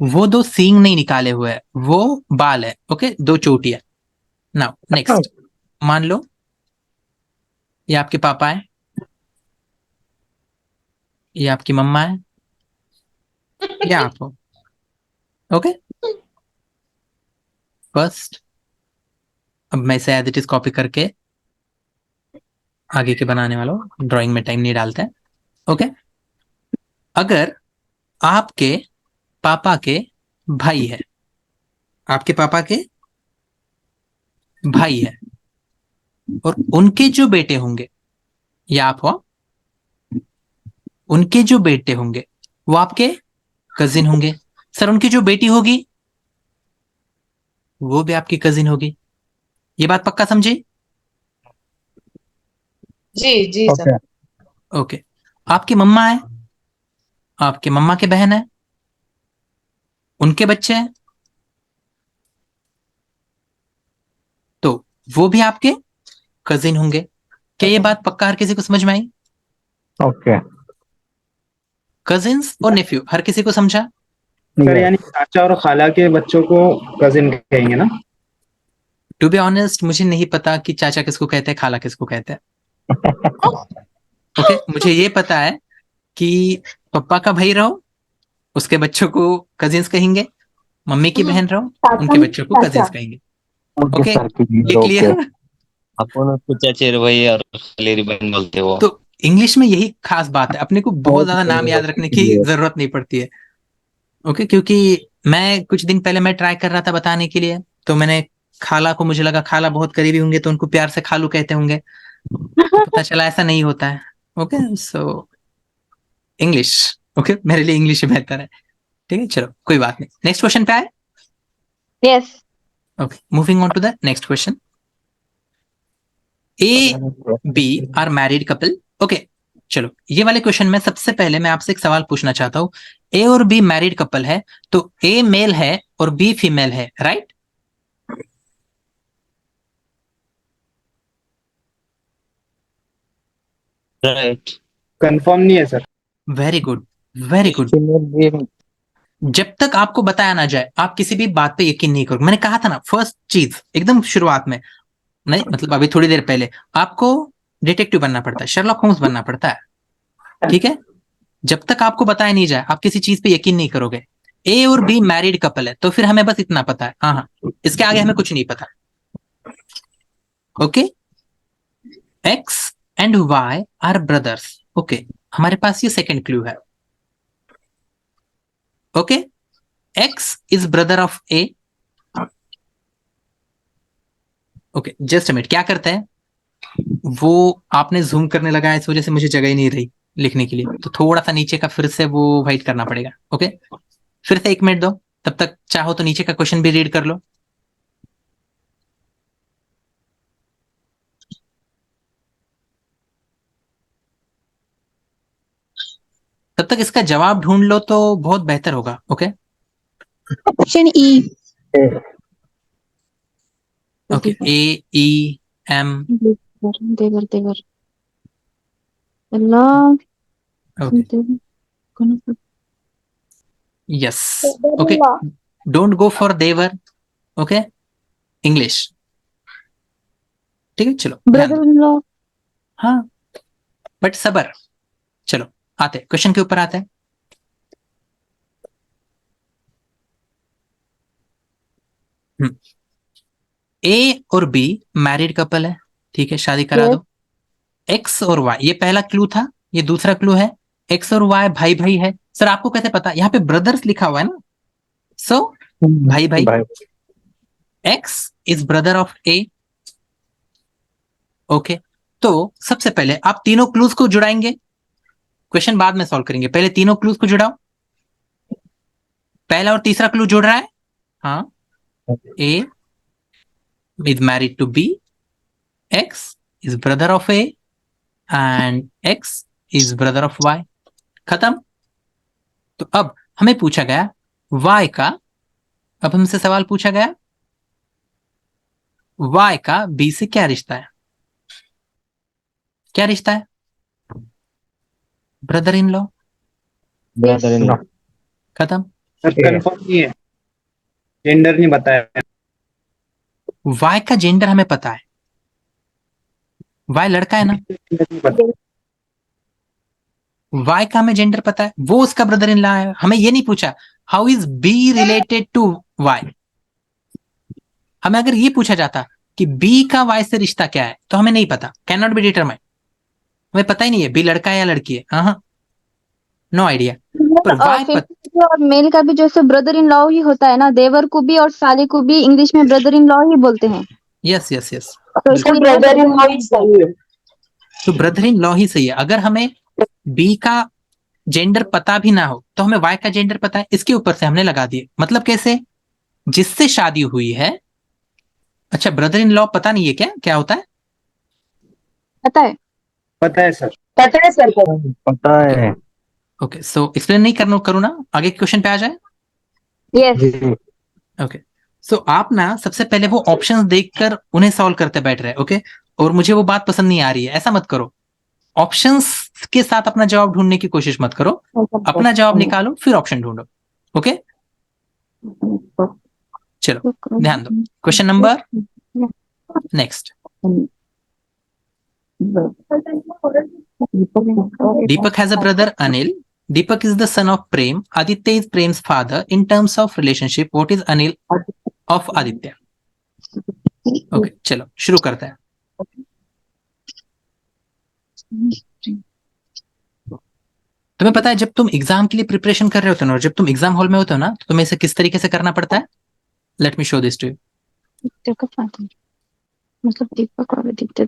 वो दो सींग नहीं निकाले हुए है, वो बाल है। ओके, दो चोटियां। नाउ नेक्स्ट, मान लो ये आपके पापा है, ये आपकी मम्मा है, ये आप हो। ओके, फर्स्ट अब मैं इसे एज इट इज कॉपी करके आगे के बनाने वाला हूं, ड्राइंग में टाइम नहीं डालते हैं। ओके, अगर आपके पापा के भाई है, आपके पापा के भाई है, और उनके जो बेटे होंगे, या आप हो, उनके जो बेटे होंगे वो आपके कजिन होंगे। सर उनकी जो बेटी होगी वो भी आपकी कजिन होगी। ये बात पक्का समझे? जी जी सर। Okay. ओके, आपकी मम्मा है, आपके मम्मा के बहन है, उनके बच्चे हैं, तो वो भी आपके कजिन होंगे। क्या ये बात पक्का हर किसी को समझ में आई? Okay. कजिन्स और नेफ्यू हर किसी को समझा? Sir Yes. यानी चाचा और खाला के बच्चों को कजिन कहेंगे ना? टू बी ऑनेस्ट मुझे नहीं पता कि चाचा किसको कहते हैं, खाला किसको कहते हैं। ओके, मुझे ये पता है कि पप्पा का भाई रहो उसके बच्चों को कजिन्स कहेंगे, मम्मी की बहन रहो उनके बच्चों को कजिन्स कहेंगे। ओके, ये क्लियर? अपन उसको चचेरे भाई और खालेरी बहन बोलते हो। तो इंग्लिश में यही खास बात है, अपने को बहुत ज्यादा नाम याद रखने की जरूरत नहीं पड़ती है। ओके, क्योंकि मैं कुछ दिन पहले मैं ट्राई कर रहा था बताने के लिए, तो मैंने खाला को, मुझे लगा खाला बहुत करीबी होंगे तो उनको प्यार से खालू कहते होंगे, तो पता चला ऐसा नहीं होता है। ओके सो इंग्लिश, ओके मेरे लिए इंग्लिश बेहतर है। ठीक है, चलो कोई बात नहीं, नेक्स्ट क्वेश्चन पे आए। Yes. Okay, moving on to the next question. A B are married couple. Okay, चलो ये वाले क्वेश्चन में सबसे पहले मैं आपसे एक सवाल पूछना चाहता हूं। ए और बी मैरिड कपल है, तो ए मेल है और बी फीमेल है, राइट? राइट। कंफर्म नहीं है sir. Very good, very good. Female भी जब तक आपको बताया ना जाए आप किसी भी बात पे यकीन नहीं करोगे। मैंने कहा था ना, फर्स्ट चीज एकदम शुरुआत में, नहीं मतलब अभी थोड़ी देर पहले, आपको डिटेक्टिव बनना पड़ता है, शर्लॉक होम्स बनना पड़ता है, ठीक है? जब तक आपको बताया नहीं जाए आप किसी चीज पे यकीन नहीं करोगे। ए और बी मैरिड कपल है, तो फिर हमें बस इतना पता है, हाँ हाँ, इसके आगे हमें कुछ नहीं पता। Okay, X and Y are brothers. Okay, हमारे पास ये सेकंड क्लू है। Okay, X is brother of A. Okay, just a minute, क्या करता है वो? आपने जूम करने लगा है, इस वजह से मुझे जगह ही नहीं रही लिखने के लिए, तो थोड़ा सा नीचे का फिर से वो वाइट करना पड़ेगा। ओके, फिर से 1 मिनट दो, तब तक चाहो तो नीचे का क्वेश्चन भी रीड कर लो। तब तक इसका जवाब ढूंढ लो तो बहुत बेहतर होगा। Okay, Option E. Okay, A E M. देवर अल्लाह। ओके, देवर yes. Okay, don't go for देवर। ओके, इंग्लिश, ठीक है, चलो ध्यान दो। Brother in law. हाँ, बट सबर। चलो आते क्वेश्चन के ऊपर आते हैं। ए और बी मैरिड कपल है, ठीक है, शादी करा दो। एक्स और वाई, ये पहला क्लू था, ये दूसरा क्लू है। एक्स और वाई भाई भाई है। सर आपको कैसे पता? यहाँ पे ब्रदर्स लिखा हुआ है ना, सो भाई भाई। भाई x is brother of A. Okay, तो सबसे पहले आप तीनों क्लूज को जुड़ाएंगे, क्वेश्चन बाद में सॉल्व करेंगे, पहले तीनों क्लूज को जुड़ाओ। पहला और तीसरा क्लू जुड़ रहा है, हाँ। A is married to B, X is brother of A and X is brother of Y. खत्म। तो अब हमें पूछा गया वाई का, अब हमसे सवाल पूछा गया वाई का बी से क्या रिश्ता है? क्या रिश्ता है? Brother in law. Brother in law. खत्म। सर कंफर्म नहीं है, जेंडर नहीं बताया। वाई का जेंडर हमें पता है, वाई लड़का है ना, Gender नहीं पता। वाई का हमें जेंडर पता है, वो उसका ब्रदर इन लॉ है। हमें ये नहीं पूछा how is B related to Y. हमें अगर ये पूछा जाता कि बी का वाई से रिश्ता क्या है, तो हमें नहीं पता, कैन नॉट बी डिटरमाइन, हमें पता ही नहीं है बी लड़का है या लड़की है, हाँ, नो आइडिया। पर वाई फीमेल और मेल का भी जैसे ब्रदर इन लॉ ही होता है ना, देवर को भी और साली को भी इंग्लिश में ब्रदर इन लॉ ही बोलते हैं। यस यस यस, तो इसलिए ब्रदर इन लॉ ही सही है। तो ब्रदर इन लॉ ही सही है। अगर हमें बी का जेंडर पता भी ना हो तो हमें वाई का जेंडर पता है, इसके ऊपर से हमने लगा दिए। मतलब कैसे? जिससे शादी हुई है। अच्छा, ब्रदर इन लॉ पता नहीं है क्या क्या होता है? पता है। पता है सर। पता है सर को। पता है ओके, सो एक्सप्लेन नहीं करना करूँ ना, आगे क्वेश्चन पे आ जाए। यस। जी। ओके, सो आप ना सबसे पहले वो ऑप्शंस देखकर उन्हें सॉल्व करते बैठ रहे, ओके? और मुझे वो बात पसंद नहीं आ रही है, ऐसा मत करो। ऑप्शंस के साथ अपना जवाब ढूंढने की कोशिश मत करो, अपना जवाब निकालो फिर ऑप्शन ढूंढो। ओके, चलो ध्यान दो। Question number next. Deepak has a brother Anil. Deepak is the son of Prem. Aditya is Prem's father. In terms of relationship, what is Anil of Aditya? Okay, चलो शुरू करते हैं। तुम्हें पता है जब तुम एग्जाम के लिए प्रिपरेशन कर रहे होते हो ना, जब तुम एग्जाम हॉल में होते हो ना, तो तुम्हें इसे किस तरीके से करना पड़ता है? Let me show this to you. मतलब दीपक और आदित्य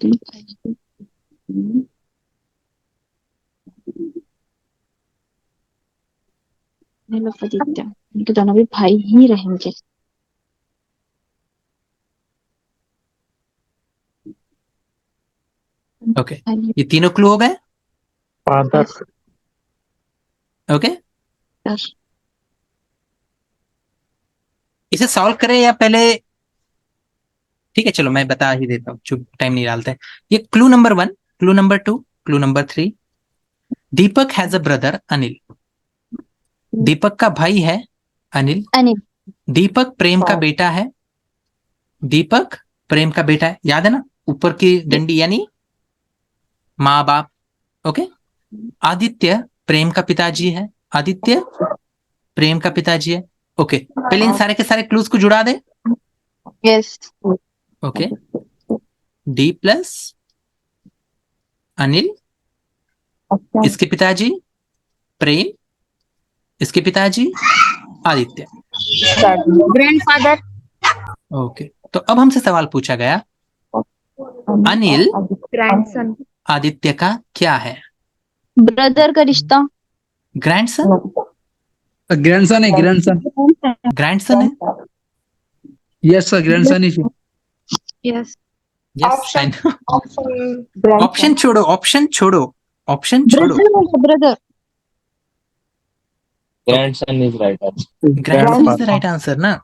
अनिल और आदित्य, इनके दोनों भी भाई ही रहेंगे। ओके, ये तीनों क्लू हो गए। Father okay, Yes. इसे सॉल्व करें या पहले? ठीक है, चलो मैं बता ही देता हूँ, चुप टाइम नहीं डालते। ये clue number 1, clue number 2, clue number 3। Deepak has a brother Anil. Deepak का भाई है अनिल। अनिल। दीपक प्रेम का बेटा है। दीपक प्रेम का बेटा है, याद है ना, ऊपर की डंडी यानी माँ बाप। ओके, आदित्य प्रेम का पिताजी है। आदित्य प्रेम का पिताजी है। ओके, पहले इन सारे के सारे क्लूज को जुड़ा दे। Yes. Okay, D plus Anil, इसके पिताजी प्रेम, इसके पिताजी आदित्य। ग्रैंडफादर। ओके, तो अब हमसे सवाल पूछा गया, अनिल ग्रैंडसन। आदित्य का क्या है? ब्रदर का रिश्ता। ग्रैंडसन? ग्रैंडसन है, ग्रैंडसन। ग्रैंडसन है? यस सर, ग्रैंडसन ही। यस। यस, ऑप्शन ऑप्शन छोड़ो, ऑप्शन छोड़ो, ऑप्शन छोड़ो। Brother. Grandson is right answer. Grandson is the right answer ना।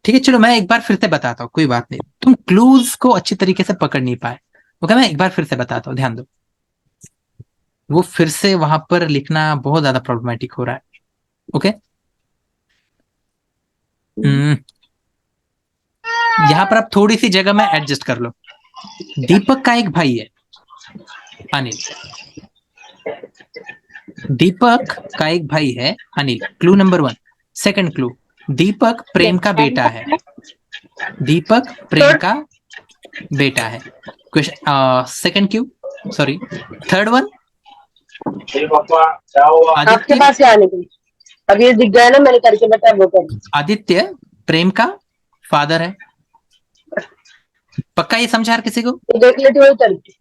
ठीक है, चलो मैं एक बार फिर से बताता हूँ, कोई बात नहीं, तुम क्लूज को अच्छी तरीके से पकड़ नहीं पाए। ओके, मैं एक बार फिर से बताता हूँ, ध्यान दो। वो फिर से वहां पर लिखना बहुत ज्यादा प्रॉब्लमेटिक हो रहा है। ओके, यहां पर आप थोड़ी सी जगह में एडजस्ट कर लो। दीपक का एक भाई है अनिल। दीपक का एक भाई है Anil, clue number 1। Second clue, Deepak Prem का बेटा है। दीपक प्रेम का बेटा है। Question second Q, sorry third one, आपके आदित्य पास क्या आने की? अब ये दिख गया ना, मैंने करके बताया वो कर। आदित्य प्रेम का फादर है। पक्का ये समझा हर किसी को? देख लेती वही करके।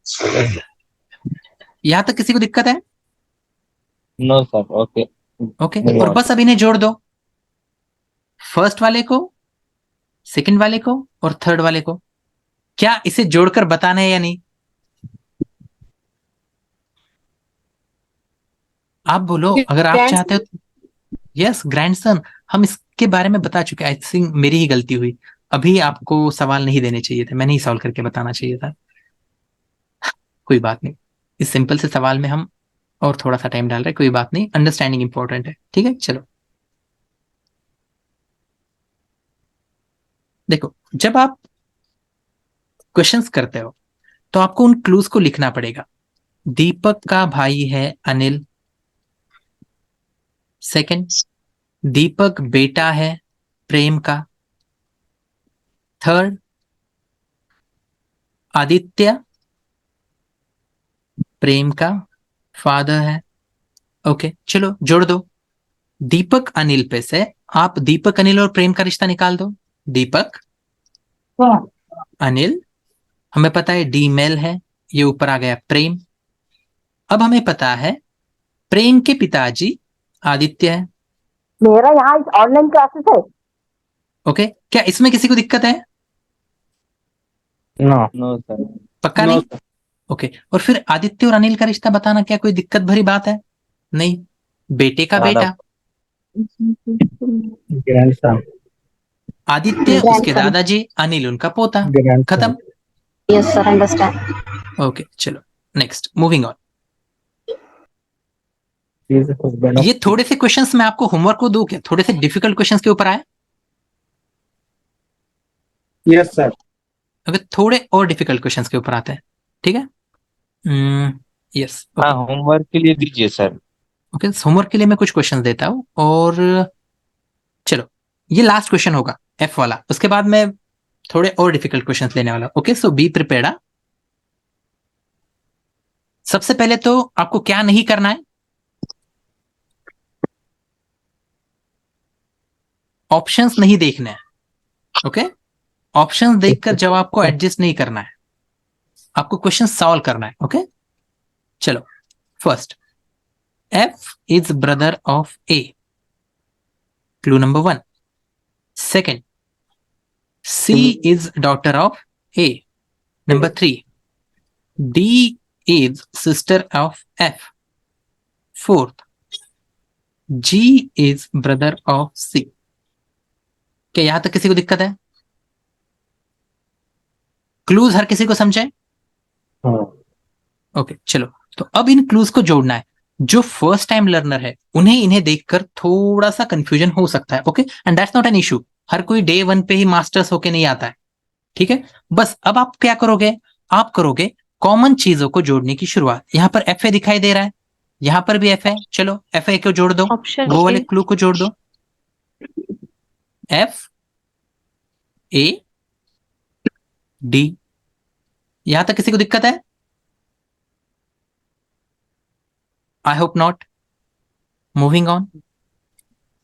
यहां तक किसी को दिक्कत है? No sir, okay. ओके, और बस अब इन्हें जोड़ दो, फर्स्ट वाले को, सेकंड वाले को और थर्ड वाले को। क्या इसे जोड़कर बताना है या नहीं? आप बोलो, अगर आप चाहते हो। यस, ग्रैंडसन, हम इसके बारे में बता चुके। आई थिंक मेरी ही गलती हुई, अभी आपको सवाल नहीं देने चाहिए थे, मैंने ही सॉल्व करके बताना चाहिए था। कोई बात नहीं, इस सिंपल से सवाल में हम और थोड़ा सा टाइम डाल रहे हैं, कोई बात नहीं, अंडरस्टैंडिंग इंपॉर्टेंट है। ठीक है, चलो देखो, जब आप क्वेश्चंस करते हो तो आपको उन क्लूज को लिखना पड़ेगा। दीपक का भाई है अनिल। सेकंड, दीपक बेटा है प्रेम का। थर्ड, आदित्य प्रेम का फादर है। ओके, चलो जोड़ दो। दीपक अनिल पे से आप दीपक अनिल और प्रेम का रिश्ता निकाल दो। दीपक अनिल, हमें पता है डी मेल है, ये ऊपर आ गया प्रेम। अब हमें पता है प्रेम के पिताजी आदित्य है। मेरा यहाँ ऑनलाइन क्लासेस है। ओके, क्या इसमें किसी को दिक्कत है? No no sir. पक्का नो नहीं? सर। ओके, और फिर आदित्य और अनिल का रिश्ता बताना क्या कोई दिक्कत भरी बात है? नहीं, बेटे का बेटा ग्रैंडसन आदित्य, उसके दादाजी, अनिल उनका पोता, खत्म। Yes sir, understand. ओके, चलो नेक्स्ट, मूविंग ऑन। ग्रैंडसन ये थोड़े से क्वेश्चंस मैं आपको होमवर्क को दूं क्या? थोड़े से डिफिकल्ट क्वेश्चंस के ऊपर आए। Yes sir. ओके, थोड़े और डिफिकल्ट क्वेश्चंस के ऊपर आते हैं, ठीक है? यस, हाँ, होमवर्क के लिए दीजिए सर। ओके, होमवर्क के लिए मैं कुछ क्वेश्चंस देता हूं, और चलो ये लास्ट क्वेश्चन होगा एफ वाला, उसके बाद मैं थोड़े और डिफिकल्ट क्वेश्चंस लेने वाला। Okay, so be prepared. सबसे पहले तो आपको क्या नहीं करना है, ऑप्शंस नहीं देखने हैं। ओके, ऑप्शंस देखकर जवाब को एडजस्ट नहीं करना है, आपको क्वेश्चन सॉल्व करना है। ओके, चलो first, F is brother of A. Clue number 1. Second, C is daughter of A. Number 3, D is sister of F. Fourth, G is brother of C. क्या यहां तक किसी को दिक्कत है? क्लूज हर किसी को समझे? हाँ ओके चलो, तो अब इन क्लूज को जोड़ना है. जो फर्स्ट टाइम लर्नर है उन्हें इन्हें देखकर थोड़ा सा कंफ्यूजन हो सकता है. Okay, and that's not an issue. हर कोई डे 1 पे ही मास्टर्स होके नहीं आता है. ठीक है, बस अब आप क्या करोगे? आप करोगे कॉमन चीजों को जोड़ने की शुरुआत. यहां पर एफ ए दिखाई दे रहा है, यहां पर भी एफ है. चलो एफ ए को जोड़ दो, ऑप्शन वो वाले क्लू को जोड़ दो. F A D. यहां तक किसी को दिक्कत है? I hope not. Moving on.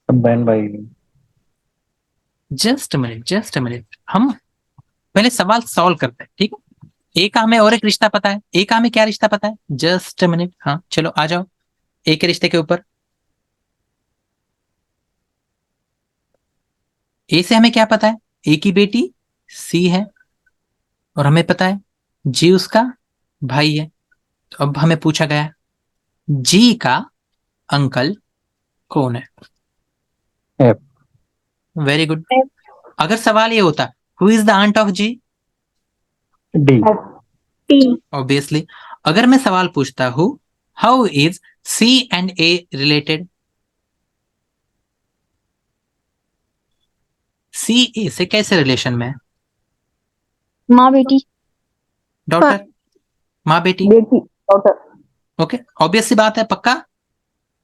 Combine by just a minute, हम पहले सवाल सॉल्व करते हैं. ठीक है, ए का हमें और एक रिश्ता पता है. ए का हमें क्या रिश्ता पता है? Just a minute. हाँ चलो आ जाओ ए के रिश्ते के ऊपर. ए से हमें क्या पता है? ए की बेटी सी है और हमें पता है जी उसका भाई है. तो अब हमें पूछा गया जी का अंकल कौन है? F. Very good. अगर सवाल ये होता who is the aunt of G, D obviously. अगर मैं सवाल पूछता हूं how is C and A related, C A से कैसे रिलेशन में है? माँ बेटी. डॉटर, माँ बेटी. बेटी डॉटर. ओके, ऑब्वियस सी बात है. पक्का?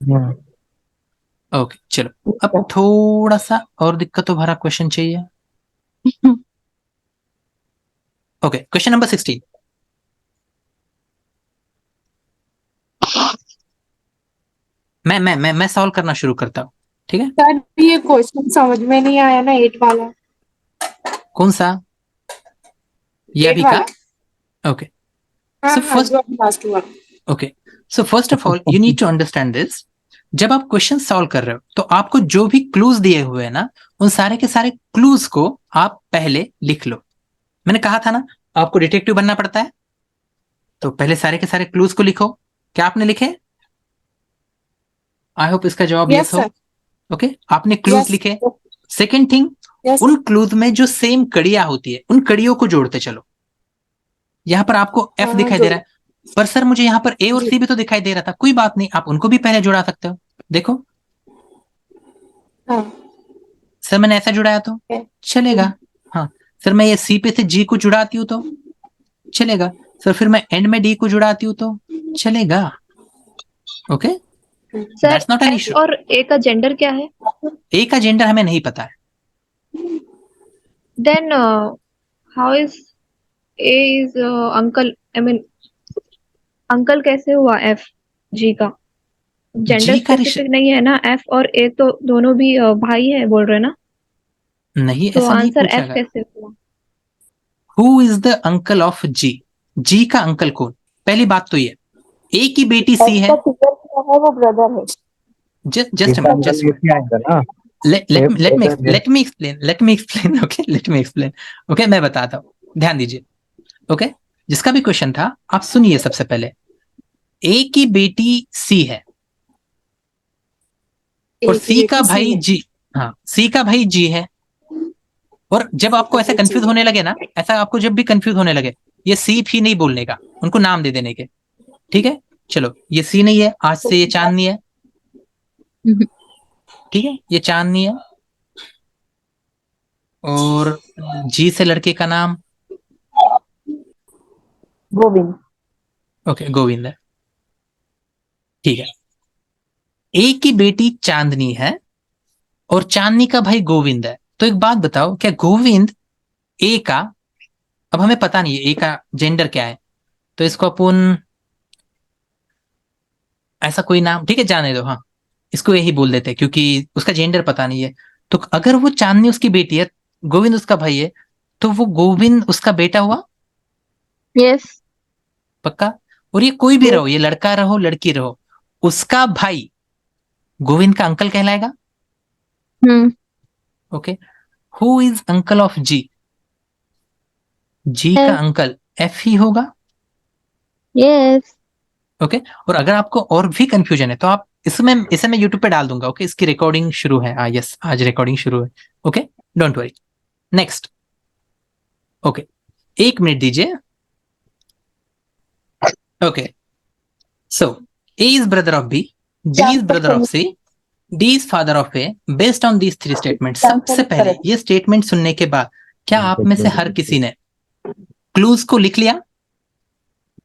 हाँ ओके चलो, अब थोड़ा सा और दिक्कतों भरा क्वेश्चन चाहिए. Okay, question number 16. मैं सॉल्व करना शुरू करता हूँ. ठीक है, सर ये क्वेश्चन समझ में नहीं आया ना, 8 वाला. कौन सा? ये अभी का? ओके, हाँ, So हाँ, first- जो लास्ट हुआ. Okay. So first of all you need to understand this. जब आप क्वेश्चन सॉल्व कर रहे हो तो आपको जो भी क्लूज दिए हुए हैं ना, उन सारे के सारे क्लूज को आप पहले लिख लो. मैंने कहा था ना आपको डिटेक्टिव बनना पड़ता है, तो पहले सारे के सारे क्लूज को लिखो. क्या आपने लिखे? आई होप इसका जवाब यस यस हो. सर. ओके, आपने क्लूज Yes. लिखे. सेकेंड थिंग, यस उन क्लूज में जो सेम कड़ियां होती है उन कड़ियों को जोड़ते चलो. यहां पर आपको एफ हाँ, दिखाई दे रहा है, पर सर मुझे यहाँ पर ए और जी. सी भी तो दिखाई दे रहा था. कोई बात नहीं, आप उनको भी पहले जुड़ा सकते हो. देखो हाँ. सर मैंने ऐसा जुड़ाया तो Okay. चलेगा. हाँ सर, मैं ये सी पे से जी को जुड़ाती हूँ तो चलेगा. सर फिर मैं एंड में डी को जुड़ाती हूँ तो चलेगा. Okay, sir that's not N F issue. और ए का जेंडर क्या है? ए का जेंडर हमें नहीं पता है. Then how is A is uncle, I mean uncle कैसे हुआ एफ जी का? जेंडर जी का स्पेसिफिक नहीं है ना. एफ और ए तो दोनों भी भाई है बोल रहे हैं ना, नहीं, तो ऐसा नहीं आंसर पूछा एफ गया. कैसे हुआ? Who is the uncle of G? G का अंकल कौन? पहली बात तो ये, ए की बेटी सी है. फिगर क्या है वो ब्रदर है. जस्ट आएगा ना. let me explain. Okay, मैं बताता हूँ, ध्यान दीजिए. ओके, जिसका भी क्वेश्चन था आप सुनिए. सबसे पहले ए की बेटी सी है और सी का भाई जी. हाँ, सी का भाई जी है. और जब आपको ऐसा कंफ्यूज होने लगे ना, ऐसा आपको जब भी कंफ्यूज होने लगे, ये सी भी नहीं बोलने का, उनको नाम दे देने के. ठीक है, चलो ये सी नहीं है, आज से ये चांदनी है. ठीक है, ये चांदनी है. और जी से लड़के का नाम गोविंद. ओके गोविंद है. ठीक है, ए की बेटी चांदनी है और चांदनी का भाई गोविंद है. तो एक बात बताओ, क्या गोविंद ए का, अब हमें पता नहीं है ए का जेंडर क्या है, तो इसको अपन ऐसा कोई नाम, ठीक है जाने दो. हाँ, इसको यही बोल देते हैं क्योंकि उसका जेंडर पता नहीं है. तो अगर वो चांदनी उसकी बेटी है, गोविंद उसका भाई है, तो वो गोविंद उसका बेटा हुआ. यस. पक्का? और ये कोई भी रहो, ये लड़का रहो लड़की रहो, उसका भाई गोविंद का अंकल कहलाएगा. Hmm okay, who is uncle of G? G का अंकल एफ ही होगा। यस ओके, और अगर आपको और भी कंफ्यूजन है तो आप इसमें इसे मैं यूट्यूब पे डाल दूंगा। ओके, इसकी रिकॉर्डिंग शुरू है। यस, आज रिकॉर्डिंग शुरू है। Okay, don't worry. Next. Okay, 1 minute दीजिए। Okay, so A is brother of B, D is brother of C, D is father of A, based on these 3 statement. सबसे पहले ये स्टेटमेंट सुनने के बाद क्या आप में से हर किसी ने क्लूज को लिख लिया?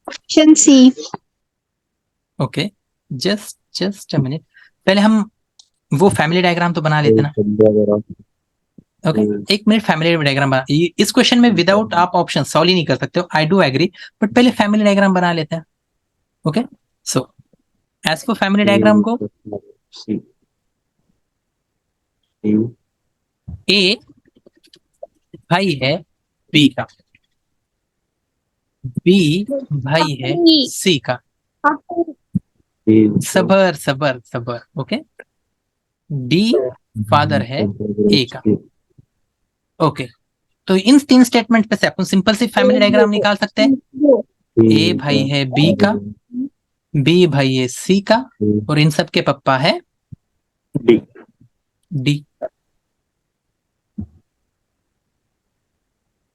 Option C. Okay, just a minute. पहले हम वो फैमिली डायग्राम तो बना लेते ना। ओके, 1 मिनट फैमिली डायग्राम बना। इस क्वेश्चन में विदाउट आप ऑप्शन सॉल्व ही नहीं कर सकते हो, आई डू एग्री, बट पहले फैमिली डायग्राम बना लेते हैं। Okay, so as per family diagram को, ए भाई है बी का, बी भाई है सी का। सबर सबर सबर। ओके, डी फादर है ए का। ओके, तो इन 3 स्टेटमेंट पे से अपन सिंपल सी फैमिली डायग्राम निकाल सकते हैं। ए भाई है बी का, बी भाई है सी का, और इन सब के पप्पा है डी। डी।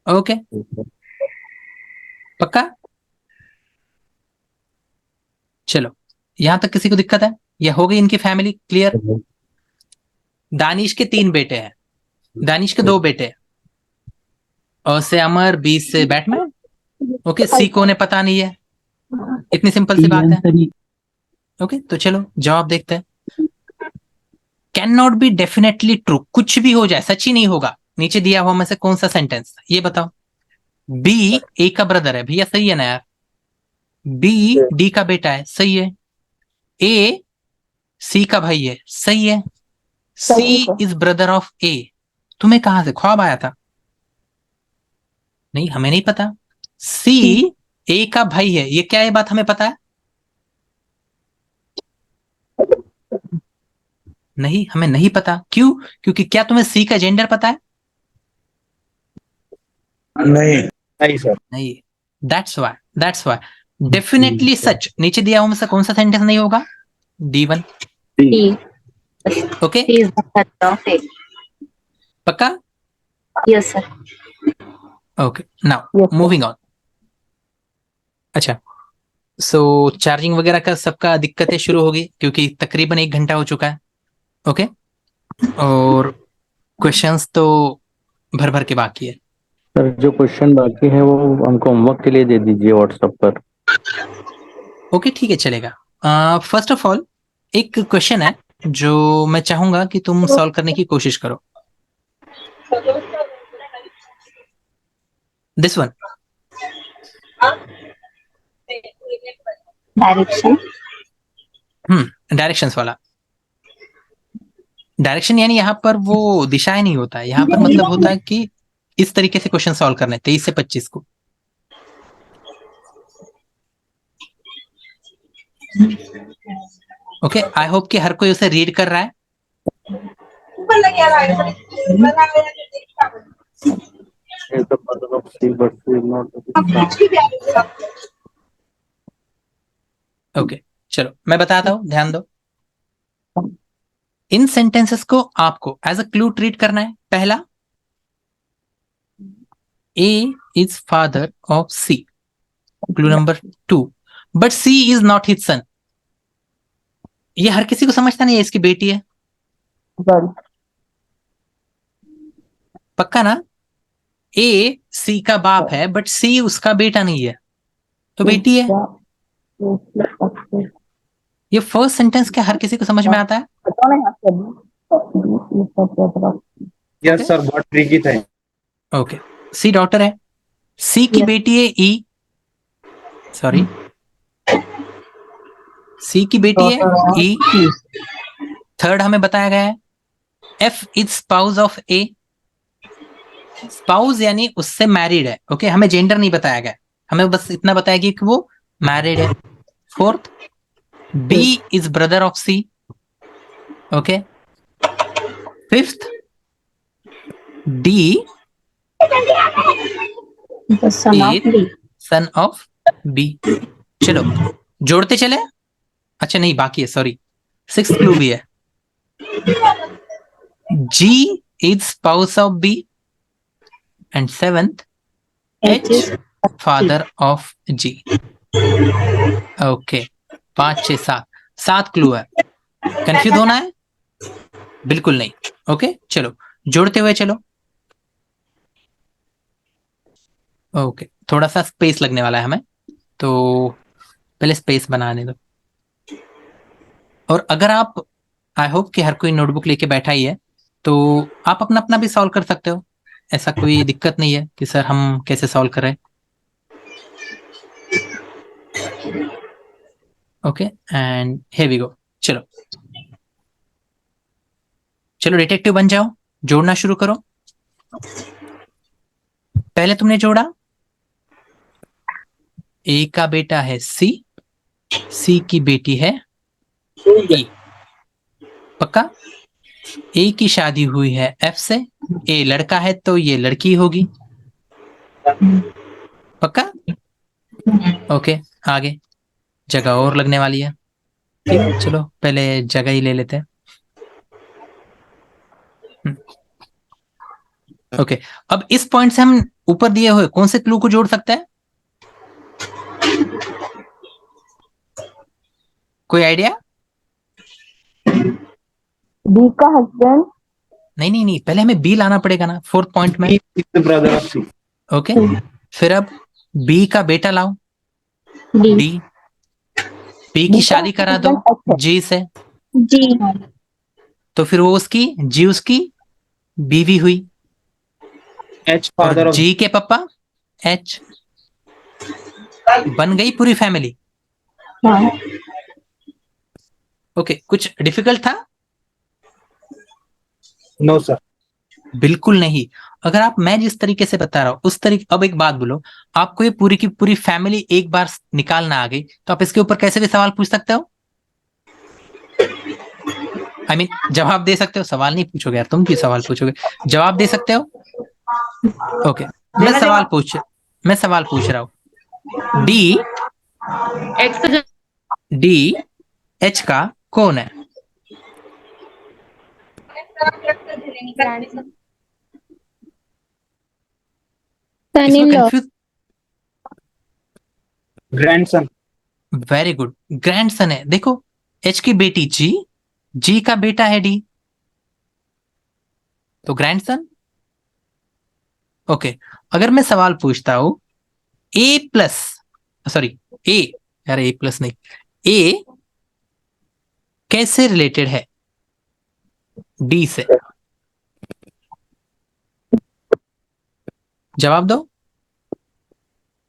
ओके, पक्का? चलो, यहां तक किसी को दिक्कत है? यह हो गई इनकी फैमिली क्लियर। दानिश के 3 बेटे हैं, दानिश के 2 बेटे हैं। और से अमर, बी से बैटमैन। ओके, सी को उन्हें पता नहीं है। इतनी सिंपल सी बात है। ओके, तो चलो जवाब देखते हैं। Can not be definitely true, कुछ भी हो जाए सच ही नहीं होगा। नीचे दिया हुआ में से कौन सा सेंटेंस ये बताओ। बी ए का ब्रदर है, भैया सही है ना यार। बी डी का बेटा है, सही है। ए सी का भाई है, सही है। सी इज ब्रदर ऑफ ए। तुम्हें कहां से ख्वाब आया था? नहीं, हमें नहीं पता। सी ए का भाई है, ये क्या, ये बात हमें पता है? नहीं, हमें नहीं पता। क्यों? क्योंकि क्या तुम्हें सी का जेंडर पता है? नहीं सर। नहीं, दैट्स वाई डेफिनेटली सच। नीचे दिया हुआ में से कौन सा सेंटेंस नहीं होगा? D1। ओके, पक्का? Yes sir. Okay, now moving on. अच्छा, सो चार्जिंग वगैरह का सबका दिक्कतें शुरू होगी क्योंकि तकरीबन 1 घंटा हो चुका है। ओके, और क्वेश्चंस तो भर भर के बाकी है। सर जो क्वेश्चन बाकी है वो हमको होमवर्क के लिए दे दीजिए व्हाट्सएप पर। ओके, ठीक है, चलेगा। फर्स्ट ऑफ ऑल एक क्वेश्चन है जो मैं चाहूंगा कि तुम सॉल्व करने की कोशिश करो। This one, direction. डायरेक्शंस वाला। डायरेक्शन यानी यहाँ पर वो दिशाएं नहीं होता है, यहाँ पर मतलब होता है कि इस तरीके से क्वेश्चन सॉल्व करने 23 से 25 को। ओके, आई होप कि हर कोई उसे रीड कर रहा है। ओके, चलो मैं बताता हूं, ध्यान दो। इन सेंटेंसेस को आपको एज अ क्लू ट्रीट करना है। पहला, A is father of C. Clue number 2, but C is not his son. ये हर किसी को समझता नहीं है, इसकी बेटी है। पक्का ना? ए सी का बाप है बट सी उसका बेटा नहीं है, तो बेटी है। ये फर्स्ट सेंटेंस क्या हर किसी को समझ में आता है? यस सर, बहुत ट्रिकी था। ओके, सी डॉटर है, सी की बेटी है ई, सॉरी, सी की बेटी है ई। थर्ड हमें बताया गया है F is spouse of A. Spouse यानी उससे मैरिड है। ओके, हमें जेंडर नहीं बताया गया, हमें बस इतना बताया गया कि वो मैरिड है। Fourth, B is brother of C. Okay, fifth D The son of Eight. B. Son of B. चलो जोड़ते चले। अच्छा नहीं, बाकी है, सॉरी, सिक्स क्लू भी है। G is spouse of B and seventh H is H father of G. Okay, 5 6 7 7 clue है। कंफ्यूज होना है बिल्कुल नहीं। ओके चलो जोड़ते हुए चलो। ओके थोड़ा सा स्पेस लगने वाला है हमें, तो पहले स्पेस बनाने दो। और अगर आप, आई होप कि हर कोई नोटबुक लेके बैठा ही है, तो आप अपना अपना भी सॉल्व कर सकते हो, ऐसा कोई दिक्कत नहीं है कि सर हम कैसे सॉल्व करें। Okay and here we go. चलो चलो डिटेक्टिव बन जाओ, जोड़ना शुरू करो। पहले तुमने जोड़ा, ए का बेटा है सी, सी की बेटी है ई। पक्का? ए की शादी हुई है एफ से, ए लड़का है तो ये लड़की होगी। पक्का? ओके आगे जगह और लगने वाली है। ठीक है चलो पहले जगह ही ले लेते हैं। ओके अब इस पॉइंट से हम ऊपर दिए हुए कौन से क्लू को जोड़ सकते हैं? कोई आइडिया? B का हस्बैंड। नहीं नहीं नहीं, पहले हमें बी लाना पड़ेगा ना फोर्थ पॉइंट में। Brother of C. ओके फिर अब बी का बेटा लाओ D. डी, बी की शादी करा दो जी से, G. तो फिर वो उसकी जी उसकी बीवी हुई। एच फादर और ऑफ जी के पापा एच, बन गई पूरी फैमिली। हाँ। ओके कुछ डिफिकल्ट था? No sir. बिल्कुल नहीं। अगर आप, मैं जिस तरीके से बता रहा हूं उस तरीके, अब एक बात बोलो, आपको ये पूरी की पूरी फैमिली एक बार निकालना आ गई तो आप इसके ऊपर कैसे भी सवाल पूछ सकते हो। आई मीन जवाब दे सकते हो, सवाल नहीं पूछोगे यार, तुम क्यों सवाल पूछोगे, जवाब दे सकते हो। ओके मैं सवाल पूछ रहा हूं। डी एच का कौन है? इसमें confuse, grandson. Very good, grandson है। देखो एच की बेटी जी, जी का बेटा है डी, तो ग्रैंडसन। ओके अगर मैं सवाल पूछता हूं ए प्लस, सॉरी ए, यार ए प्लस नहीं, ए कैसे रिलेटेड है डी से? जवाब दो।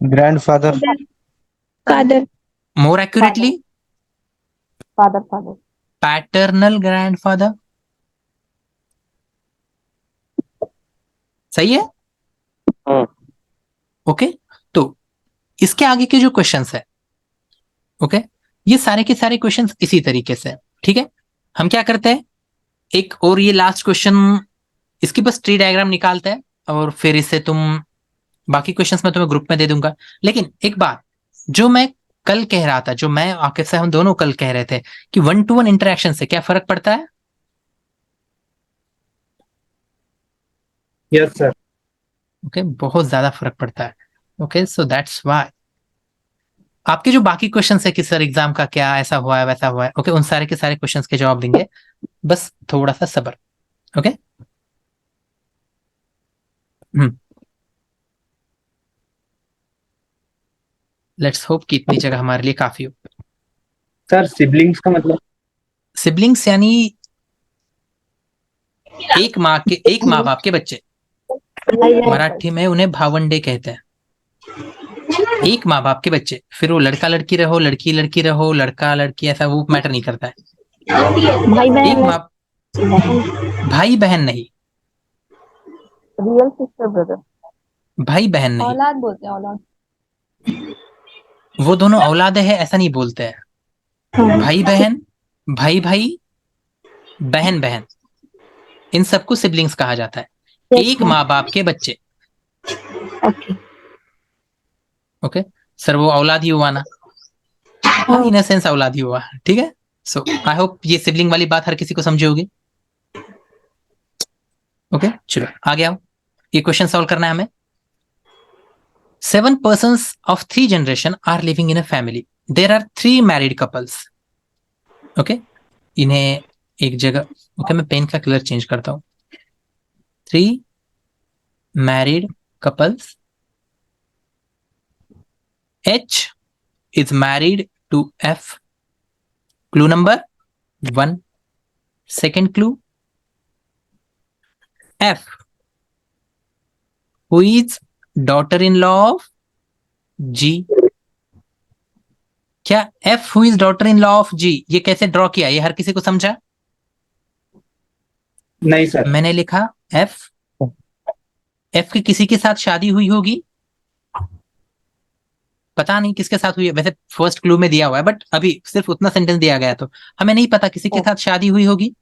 ग्रैंडफादर। फादर। मोर accurately father father. Paternal grandfather. सही है? ओके तो इसके आगे के जो क्वेश्चंस है, ओके ये सारे के सारे क्वेश्चंस इसी तरीके से, ठीक है। हम क्या करते हैं, एक और ये लास्ट क्वेश्चन, इसकी बस ट्री डायग्राम निकालते हैं और फिर इसे तुम, बाकी क्वेश्चंस मैं तुम्हें ग्रुप में दे दूंगा। लेकिन एक बात जो मैं कल कह रहा था, जो मैं आकिब से हम दोनों कल कह रहे थे कि 1-to-1 इंटरेक्शन से क्या फर्क पड़ता है? Yes sir. ओके बहुत ज्यादा फर्क पड़ता है। ओके सो दैट्स व्हाई आपके जो बाकी क्वेश्चंस है कि सर एग्जाम का क्या ऐसा हुआ है वैसा हुआ है, ओके उन सारे के सारे क्वेश्चंस के जवाब देंगे, बस थोड़ा सा सब्र। ओके लेट्स होप कि इतनी जगह हमारे लिए काफी हो। सर सिबलिंग्स का मतलब? सिबलिंग्स यानी एक माँ बाप के बच्चे, मराठी में उन्हें भावंडे कहते हैं। एक माँ बाप के बच्चे, फिर वो लड़का लड़की रहो, लड़की लड़की रहो, लड़का लड़की, ऐसा वो मैटर नहीं करता है। भाई एक बहन। माँ, भाई बहन नहीं, रियल सिस्टर ब्रदर। भाई बहन नहीं, औलाद बोलते हैं औलाद। वो दोनों औलादे है ऐसा नहीं बोलते हैं। भाई बहन, भाई भाई, बहन बहन, इन सबको सिबलिंग्स कहा जाता है। Yes, एक sir. माँ बाप के बच्चे। Okay. ओके सर, वो औलाद ही हुआ ना? हाँ, इन सेंस औलाद ही हुआ। ठीक है, सो आई होप ये सिबलिंग वाली बात हर किसी को समझी होगी। ओके चलो आगे आओ, ये क्वेश्चन सॉल्व करना है हमें। 7 persons of 3 generation are living in a family. There are 3 married couples. Okay इन्हें एक जगह, ओके मैं पेन का कलर चेंज करता हूं। 3 married couples. H is married to F. Clue number 1. Second clue, F who is daughter-in-law of G. क्या F who is daughter-in-law of G ये कैसे ड्रॉ किया, ये हर किसी को समझा? नहीं सर। मैंने लिखा F की किसी के साथ शादी हुई होगी, पता नहीं किसके साथ हुई है, वैसे फर्स्ट क्लू में दिया हुआ है बट अभी सिर्फ उतना सेंटेंस दिया गया तो हमें नहीं पता, किसी के साथ शादी हुई होगी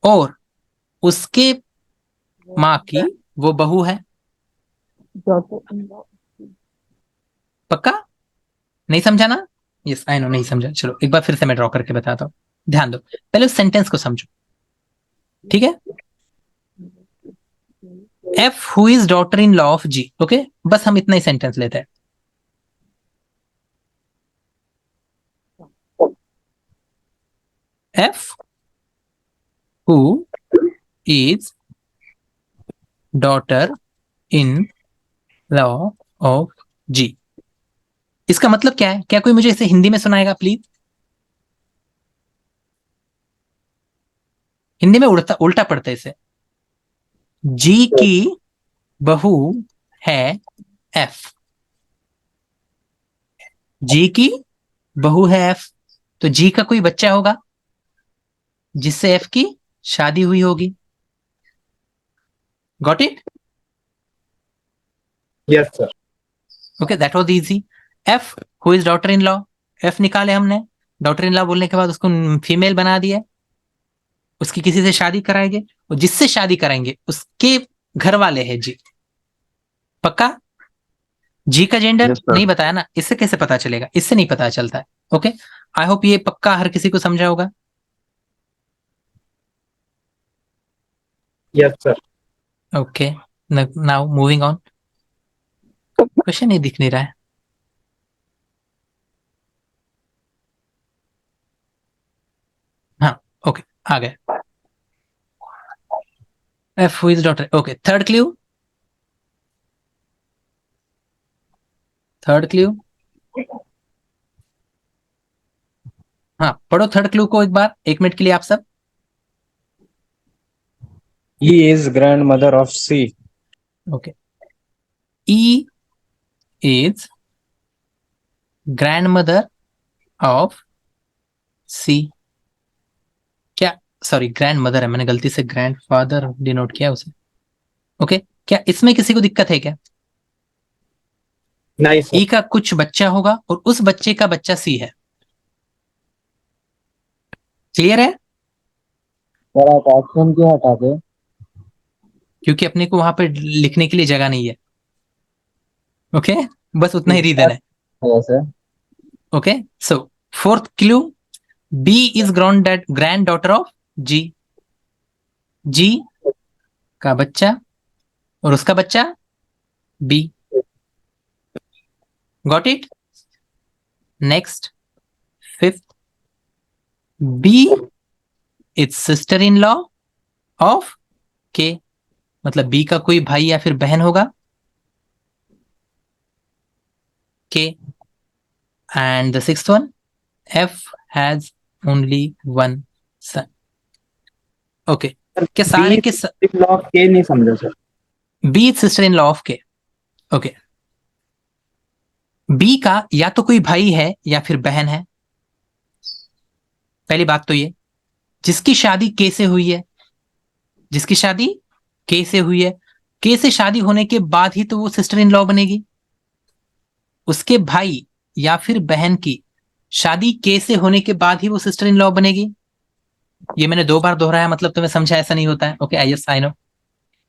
और उसके माँ की वो बहू है। daughter-in-law. पक्का नहीं समझा ना? यस आई नो नहीं समझा, चलो एक बार फिर से मैं ड्रॉ करके बताता हूँ, ध्यान दो, पहले उस सेंटेंस को समझो। ठीक है, F who is daughter-in-law of G. Okay बस हम इतना ही सेंटेंस लेते हैं। F who is daughter-in-law of G. इसका मतलब क्या है? क्या कोई मुझे इसे हिंदी में सुनाएगा प्लीज? हिंदी में उल्टा पढ़ते इसे। G की बहू है F। G की बहू है F, तो G का कोई बच्चा होगा जिससे F की शादी हुई होगी। Got it? Yes sir. Okay that was easy. F who is daughter in law, F निकाले हमने, डॉटर इन लॉ बोलने के बाद उसको फीमेल बना दिया, उसकी किसी से शादी कराएंगे और जिससे शादी कराएंगे उसके घर वाले हैं जी। पक्का? जी का जेंडर Yes, sir. नहीं बताया ना, इससे कैसे पता चलेगा? इससे नहीं पता चलता है। ओके आई होप ये पक्का हर किसी को समझा होगा। Yes sir. Okay now moving on. Question ही दिख नहीं रहा है। हाँ ओके आ गए। F who is daughter. Okay third clue, third clue. हाँ पढ़ो थर्ड क्लू को एक बार, 1 मिनट के लिए आप सब। He is grandmother of C. Okay E is grandmother of C. क्या सॉरी ग्रैंडमदर है, मैंने गलती से ग्रैंडफादर डिनोट किया उसे। ओके क्या इसमें किसी को दिक्कत है क्या? नहीं सर। E का कुछ बच्चा होगा और उस बच्चे का बच्चा C है। क्लियर है? सर आप ऑप्शन क्यों हटा दे? क्योंकि अपने को वहां पे लिखने के लिए जगह नहीं है। ओके बस उतना ही रीजन है। Sir okay so fourth clue, B is grand daughter of G। G का बच्चा और उसका बच्चा B। Got it? Next fifth, B is sister in law of K, मतलब B का कोई भाई या फिर बहन होगा K। And the sixth one, F has only one son. Okay क्या सारे के लॉ के नहीं समझा sir. B is sister in law of K। Okay B का या तो कोई भाई है या फिर बहन है। पहली बात तो ये, जिसकी शादी K से हुई है, जिसकी शादी K से हुई है, K से शादी होने के बाद ही तो वो सिस्टर इन लॉ बनेगी। उसके भाई या फिर बहन की शादी K से होने के बाद ही वो सिस्टर इन लॉ बनेगी। ये मैंने 2 बार दोहराया, मतलब तुम्हें समझा ऐसा नहीं होता है। Okay, I yes I know.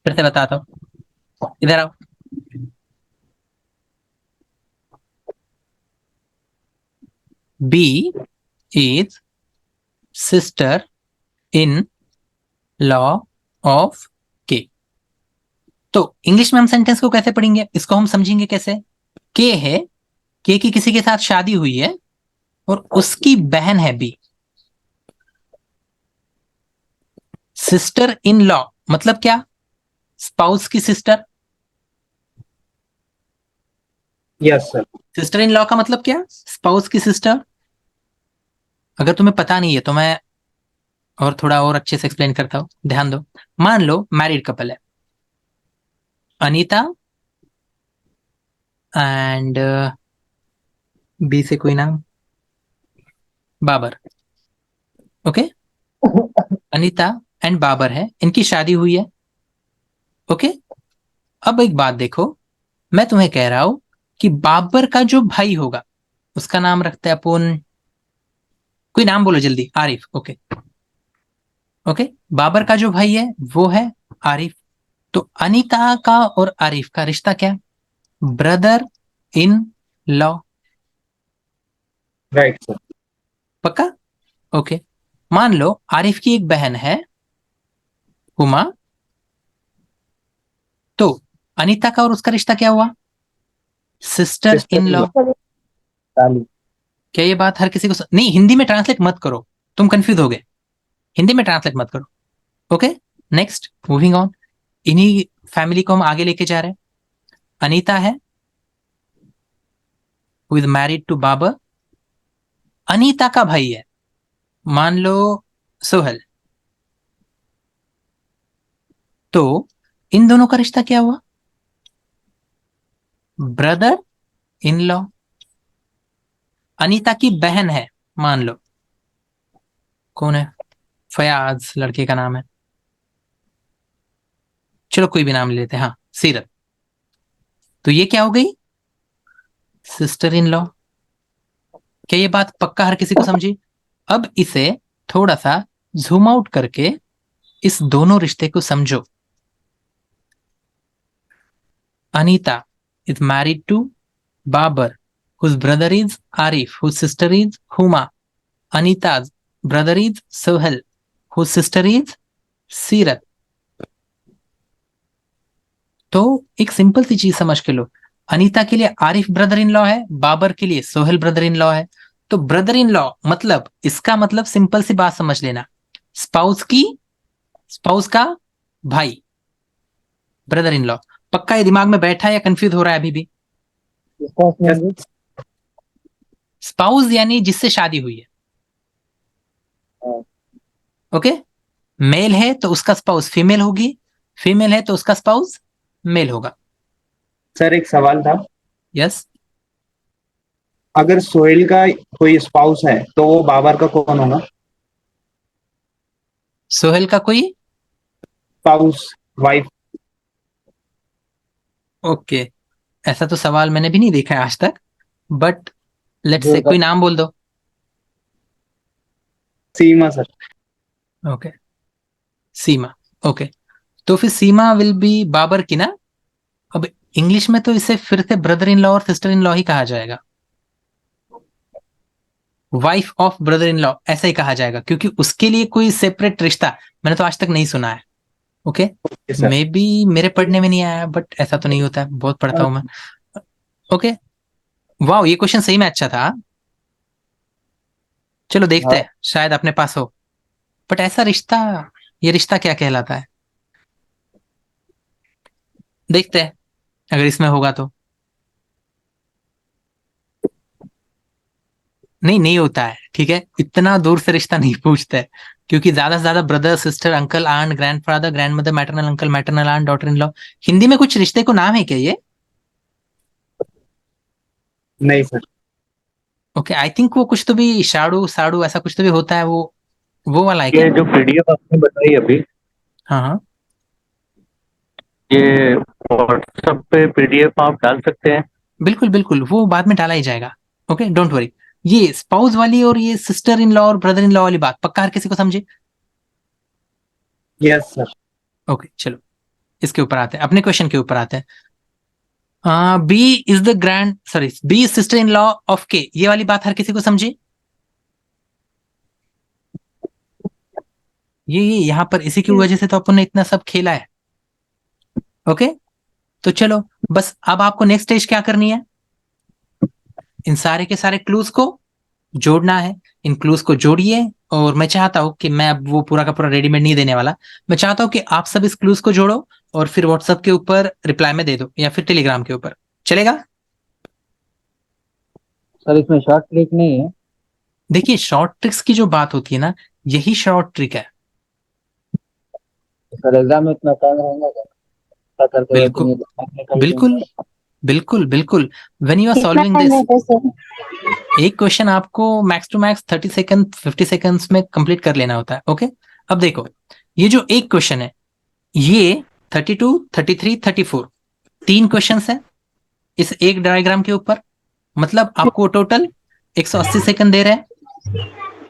फिर से बताता हूँ, इधर आओ। B is sister in law of K. तो इंग्लिश में हम सेंटेंस को कैसे पढ़ेंगे, इसको हम समझेंगे कैसे। के है, के की किसी के साथ शादी हुई है और उसकी बहन है बी। सिस्टर इन लॉ मतलब क्या, स्पाउस की sister. Yes sir. Sister in law का मतलब क्या, स्पाउस की सिस्टर। अगर तुम्हें पता नहीं है तो मैं और थोड़ा और अच्छे से एक्सप्लेन करता हूं, ध्यान दो। मान लो मैरिड कपल है, अनीता एंड बी से कोई नाम, बाबर। ओके, अनीता एंड बाबर है, इनकी शादी हुई है। ओके, अब एक बात देखो, मैं तुम्हें कह रहा हूं कि बाबर का जो भाई होगा उसका नाम रखते हैं अपन, कोई नाम बोलो जल्दी, आरिफ। ओके ओके, बाबर का जो भाई है वो है आरिफ। तो अनीता का और आरिफ का रिश्ता क्या, brother in law. Right sir. पक्का। ओके, मान लो आरिफ की एक बहन है हुमा, तो अनीता का और उसका रिश्ता क्या हुआ, सिस्टर इन लॉ। क्या ये बात हर किसी को नहीं, हिंदी में ट्रांसलेट मत करो, तुम कंफ्यूज हो गए, हिंदी में ट्रांसलेट मत करो। Okay, next moving on. इन्हीं फैमिली को हम आगे लेके जा रहे हैं। अनीता है who is married to Babar, Anita का भाई है मान लो सोहल, तो इन दोनों का रिश्ता क्या हुआ, ब्रदर इन लॉ। अनीता की बहन है मान लो, कौन है, फयाज लड़के का नाम है, चलो कोई भी नाम ले लेते हैं, हाँ सीरत। तो ये क्या हो गई, सिस्टर इन लॉ। क्या ये बात पक्का हर किसी को समझी। अब इसे थोड़ा सा जूम आउट करके इस दोनों रिश्ते को समझो। Anita is married to Babar whose brother is Arif, whose sister is Huma. Anita's brother is Sohel, whose sister is सीरत। तो एक सिंपल सी चीज समझ के लो, अनीता के लिए आरिफ ब्रदर इन लॉ है, बाबर के लिए सोहेल ब्रदर इन लॉ है। तो ब्रदर इन लॉ मतलब, इसका मतलब सिंपल सी बात समझ लेना, स्पाउस का भाई, ब्रदर इन लॉ। पक्का ये दिमाग में बैठा है या कंफ्यूज हो रहा है अभी भी। स्पाउस यानी जिससे शादी हुई है। ओके, मेल है तो उसका स्पाउस फीमेल होगी, फीमेल है तो उसका स्पाउस मेल होगा। सर एक सवाल था, यस, अगर सोहेल का कोई स्पाउस है तो वो बाबर का कौन होगा, सोहेल का कोई स्पाउस, वाइफ। ओके, ऐसा तो सवाल मैंने भी नहीं देखा है आज तक, बट लेट्स से कोई नाम बोल दो। सीमा सर। ओके, सीमा। ओके, तो फिर सीमा विल बी बाबर की ना। अब इंग्लिश में तो इसे फिर से ब्रदर इन लॉ और सिस्टर इन लॉ ही कहा जाएगा, wife of brother in law ऐसा ही कहा जाएगा, क्योंकि उसके लिए कोई सेपरेट रिश्ता मैंने तो आज तक नहीं सुना है। ओके, मे बी मेरे पढ़ने में नहीं आया, बट ऐसा तो नहीं होता है, बहुत पढ़ता हूं मैं। ओके, वाह ये क्वेश्चन सही में अच्छा था। चलो देखते हैं, शायद अपने पास हो। बट ऐसा रिश्ता, ये रिश्ता क्या कहलाता है, देखते हैं अगर इसमें होगा तो। नहीं नहीं होता है, ठीक है, इतना दूर से रिश्ता नहीं पूछते हैं, क्योंकि ज्यादा से ज्यादा brother sister uncle aunt grandfather grandmother maternal uncle maternal aunt daughter in law. Hindi में कुछ रिश्ते को नाम है क्या ये। नहीं सर। ओके, आई थिंक वो कुछ तो भी शाड़ू साड़ू ऐसा कुछ तो भी होता है, वो वाला है क्या। ये जो पीडीएफ आपने बताई अभी, हाँ हाँ, ये व्हाट्सएप पे पीडीएफ आप डाल सकते हैं। बिल्कुल बिल्कुल, वो बाद में डाला ही जाएगा। Okay, don't worry. ये स्पाउस वाली और ये सिस्टर इन लॉ और ब्रदर इन लॉ वाली बात पक्का हर किसी को समझे। Yes sir. ओके चलो इसके ऊपर आते हैं, अपने क्वेश्चन के ऊपर आते हैं। B is the grand sorry B is sister in law of K, ये वाली बात हर किसी को समझी? ये यहाँ पर इसी की वजह से तो अपन ने इतना सब खेला है। ओके तो चलो बस अब आपको नेक्स्ट स्टेज क्या करनी है, इन सारे के सारे क्लूज को जोड़ना है। इन क्लूज को जोड़िए, और मैं चाहता हूं कि मैं अब वो पूरा का पूरा रेडीमेड नहीं देने वाला, मैं चाहता हूं कि आप सब इस क्लूज को जोड़ो और फिर व्हाट्सएप के ऊपर रिप्लाई में दे दो या फिर टेलीग्राम के ऊपर, चलेगा? सर इसमें शॉर्ट ट्रिक नहीं है? देखिए शॉर्ट ट्रिक्स की जो बात होती है ना, यही शॉर्ट ट्रिक है। सर एग्जाम में इतना टाइम रहेगा क्या? करते बिल्कुल बिल्कुल बिल्कुल बिल्कुल। When you are solving this, एक क्वेश्चन आपको max to max 30 second 50 seconds में कंप्लीट कर लेना होता है। ओके अब देखो ये जो एक क्वेश्चन है, ये 32 33 34 तीन क्वेश्चंस है इस एक डायग्राम के ऊपर, मतलब आपको टोटल 180 सेकंड दे रहे हैं।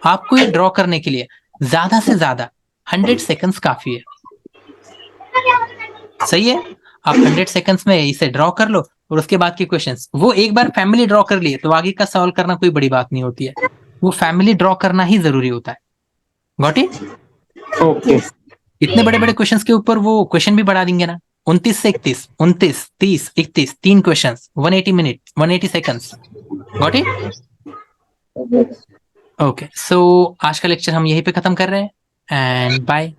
आपको ये ड्रॉ करने के लिए ज्यादा से ज्यादा 100 सेकंड्स काफी है। सही है, आप 100 सेकंड्स में इसे ड्रॉ कर लो और उसके बाद के क्वेश्चंस वो एक बार फैमिली ड्रॉ कर लिए तो आगे का सॉल्व करना कोई बड़ी बात नहीं होती है, वो फैमिली ड्रॉ करना ही जरूरी होता है। Got it? ओके। इतने बड़े बड़े क्वेश्चंस के ऊपर वो क्वेश्चन भी बढ़ा देंगे ना, 29 से 31, 29 30 31 तीन questions 180 minute 180 seconds. Got it? Okay so आज का लेक्चर हम यहीं पे खत्म कर रहे हैं एंड बाय।